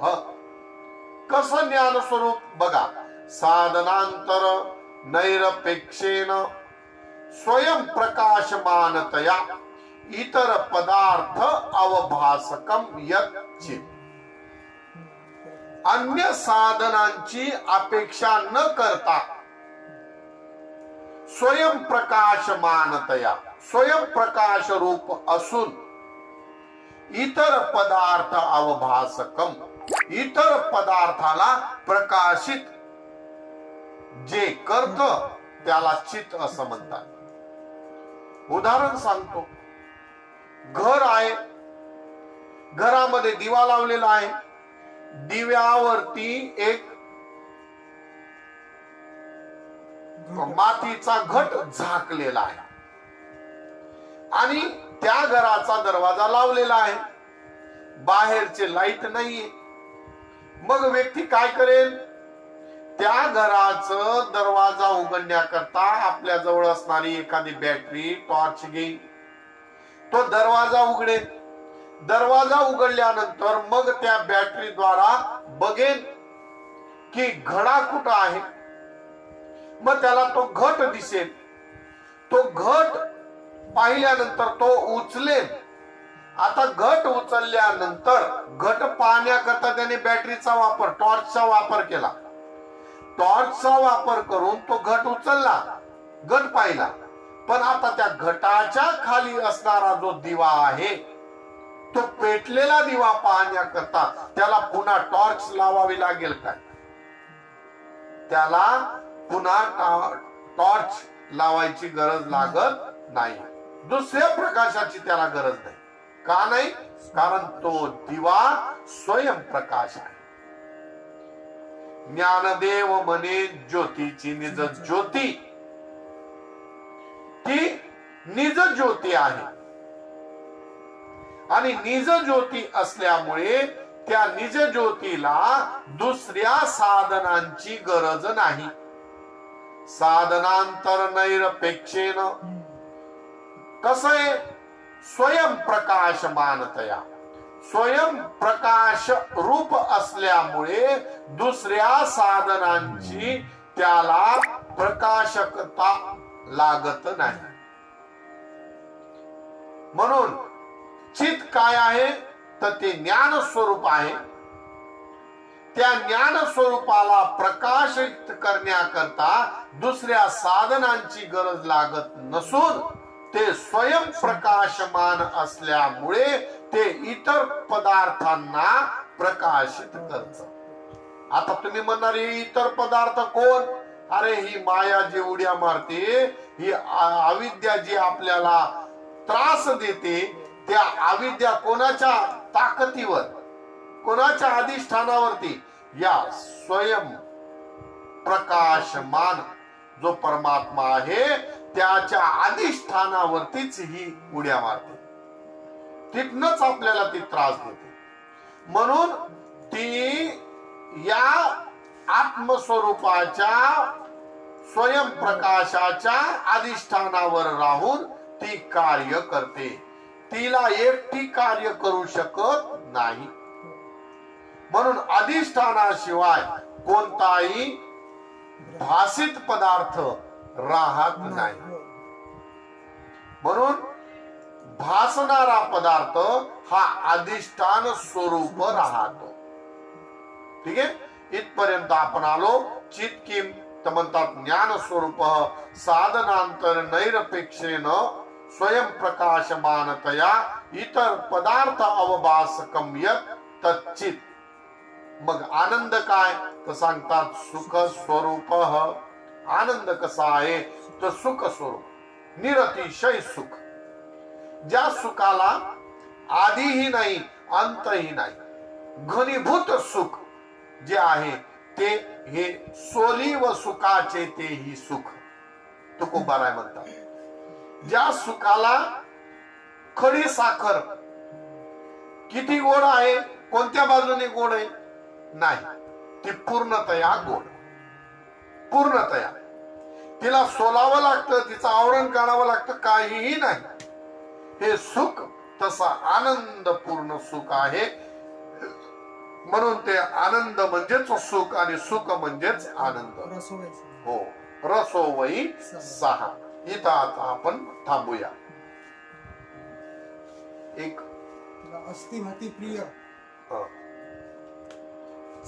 कसं ज्ञान स्वरूप? बघा, साधनांतर नैरपेक्षेन स्वयं प्रकाशमानतया इतर पदार्थ अवभासकम यत् चित. अन्य साधनांची अपेक्षा न करता स्वयं प्रकाशमानतया, स्वयं प्रकाश रूप असून इतर पदार्थ अवभासकम, इतर पदार्थाला प्रकाशित जे करत त्याला चित असं म्हणतात. उदाहरण सांगतो. घर आहे, घरामध्ये दिवा लावलेला आहे, दिव्यावरती एक मातीचा घट झाकलेला आहे आणि त्या घराचा दरवाजा लावलेला आहे, बाहेरचे लाईट नाहीये. मग व्यक्ती काय करेल? त्या घराचं दरवाजा उघडण्याकरता आपल्या जवळ असणारी एखादी बॅटरी, टॉर्च घेईल. तो दरवाजा उघडेल. दरवाजा उघडल्यानंतर मग त्या बॅटरीद्वारा बघेल की घडा कुठं आहे. मग त्याला तो घट दिसेल. तो घट पाहिल्यानंतर तो उचलेल. आता घट उचलल्यानंतर घट पाहण्याकरता त्याने बॅटरीचा वापर, टॉर्चचा वापर केला. टॉर्चचा वापर करून तो घट उचलला, घट पाहिला. पण आता त्या घटाच्या खाली असणारा जो दिवा आहे, तो पेटलेला दिवा पाहण्याकरता त्याला पुन्हा टॉर्च लावावी लागेल काय? त्याला पुन्हा टॉर्च लावायची गरज लागत नाही. दुसऱ्या प्रकाशाची त्याला गरज नाही. का नाही? कारण तो दिवा स्वयंप्रकाश आहे. ज्ञानदेव म्हणे ज्योतीची निज ज्योती, ती निज ज्योती आहे. आणि निज ज्योती असल्यामुळे त्या निज ज्योतीला दुसऱ्या साधनांची गरज नाही. साधनांतर नैरपेक्षेन कसं आहे? स्वयं प्रकाशमानतया, स्वयं प्रकाश रूप असल्यामुळे दुसऱ्या साधनांची त्याला प्रकाशकता लागत नाही. म्हणून चित काय आहे? तर ते ज्ञान स्वरूप आहे. त्या ज्ञान स्वरूपाला प्रकाशित करण्याकरता दुसऱ्या साधनांची गरज लागत नसून ते स्वयं प्रकाशमान असल्यामुळे ते इतर पदार्थांना प्रकाशित करत. आता तुम्ही म्हणणार इतर पदार्थ कोण? अरे ही माया जी उड्या मारते, ही अविद्या जी आपल्याला त्रास देते, त्या अविद्या कोणाच्या ताकदीवर, कोणाच्या अधिष्ठानावरती? या स्वयं प्रकाशमान जो परमात्मा आहे त्याच्या अधिष्ठानावरतीच ही उड्या मारते. तिथनच आपल्याला ती त्रास देते. म्हणून ती या आत्मस्वरूपाच्या स्वयंप्रकाशाच्या अधिष्ठानावर राहून ती कार्य करते. तिला एकटी कार्य करू शकत नाही. म्हणून अधिष्ठानाशिवाय कोणताही भासित पदार्थ राहत नाही. म्हणून भासणारा पदार्थ हा अधिष्ठान स्वरूप राहतो. ठीक आहे. इथपर्यंत आपण आलो. चित्किम तर म्हणतात ज्ञान स्वरूप साधनांतर नैरपेक्षेन स्वयं प्रकाशमानतया इतर पदार्थ अवभासकम यत् तच्चित. मग आनंद काय तर सांगतात सुख स्वरूप. आनंद कसा आहे तर सुख स्वरूप, निरतिशय सुख. ज्या सुखाला आदिही नाही अंतही नाही, घनीभूत सुख जे आहे ते हे सोली व सुखाचे तेही सुख तुकोबाराय म्हणतात. ज्या सुखाला खडी साखर किती गोड आहे, कोणत्या बाजूने गोड आहे नाही, ती पूर्णतया गोड, पूर्णतया. तिला सोलावं लागतं, तिचं आवरण काढावं लागतं, काहीही नाही. हे सुख तसा आनंद पूर्ण सुख आहे. म्हणून ते आनंद म्हणजेच सुख आणि सुख म्हणजेच आनंद. हो, रसो वही सहा. इथं आता आपण थांबूया. एक
अस्थिभाती प्रिय.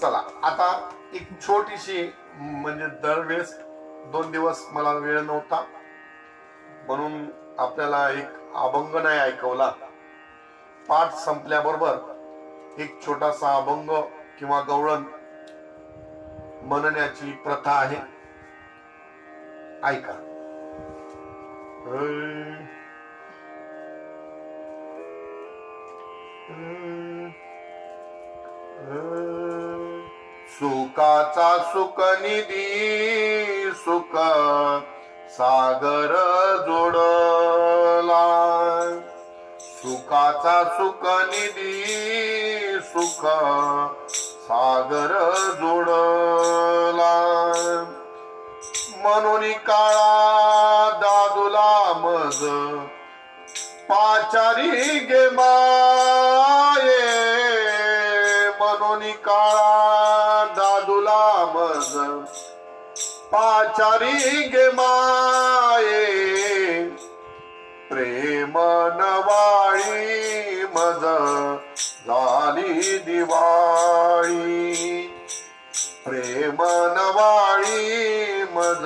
चला आता एक छोटीशी, म्हणजे दरवेळेस 2 दिवस मला वेळ नव्हता म्हणून आपल्याला एक अभंग नाही ऐकवला. पाठ संपल्याबरोबर एक छोटासा अभंग किंवा गवळण म्हणण्याची प्रथा आहे. ऐका. सुखाचा सुख निधी सुख सागर जोडला. सुखाचा सुख निधी सुख सागर जोडला. म्हणून काळा दादूला मग पाचारी गे माये. म्हणून काळा दादूला मग पाचारी गे माये. प्रेम नवाळी मज झाली दिवाळी. प्रेम नवाळी मज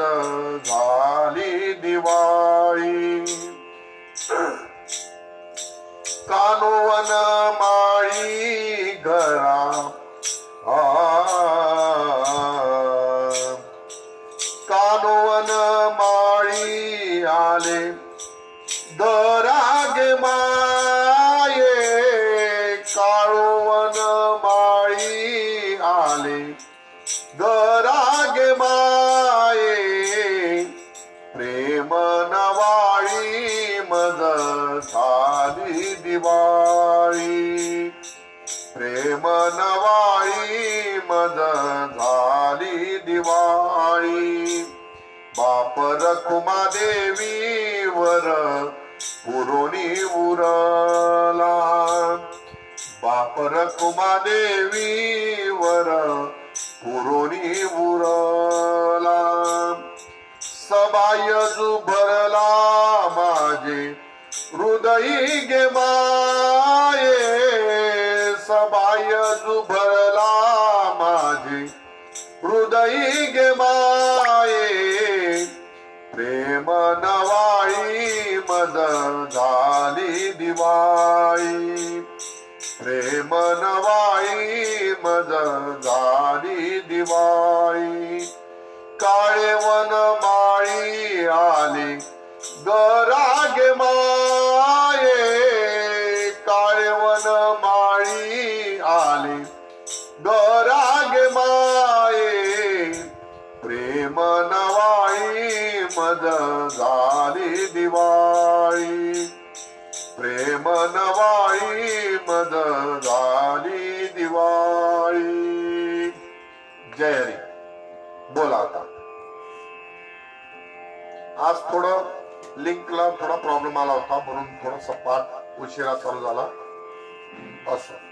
झाली दिवाळी. कानोवन माळी घरा कानोवन माळी आले दरागे माये. काळोवन माळी आले दरागे माये. प्रेम नवाळी मज झाली दिवाळी. प्रेम नवाळी मज झाली दिवाळी. बाप रखुमा देवी वर पुरोणी उरला. बाप रखुमा देवी वर पुरोणी उरला. सबायजू भरला माझे हृदयी गे माये. सबायजू भरला माझे हृदयी गे माये. प्रेम नवाळी मज झाली दिवाळी. प्रेम नवाळी दिवाळी. काळे वन माळी आले गरागे माये, काळे वन माळी आले गरागे माये. प्रेम नवाळी मद झाली दिवाळी, प्रेम नवाळी मद झाली दिवाळी. जय हरी. बोला आता. आज थोडं लिंकला थोडा प्रॉब्लेम आला होता म्हणून थोडंसं पाठ उशिरा चालू झाला असं.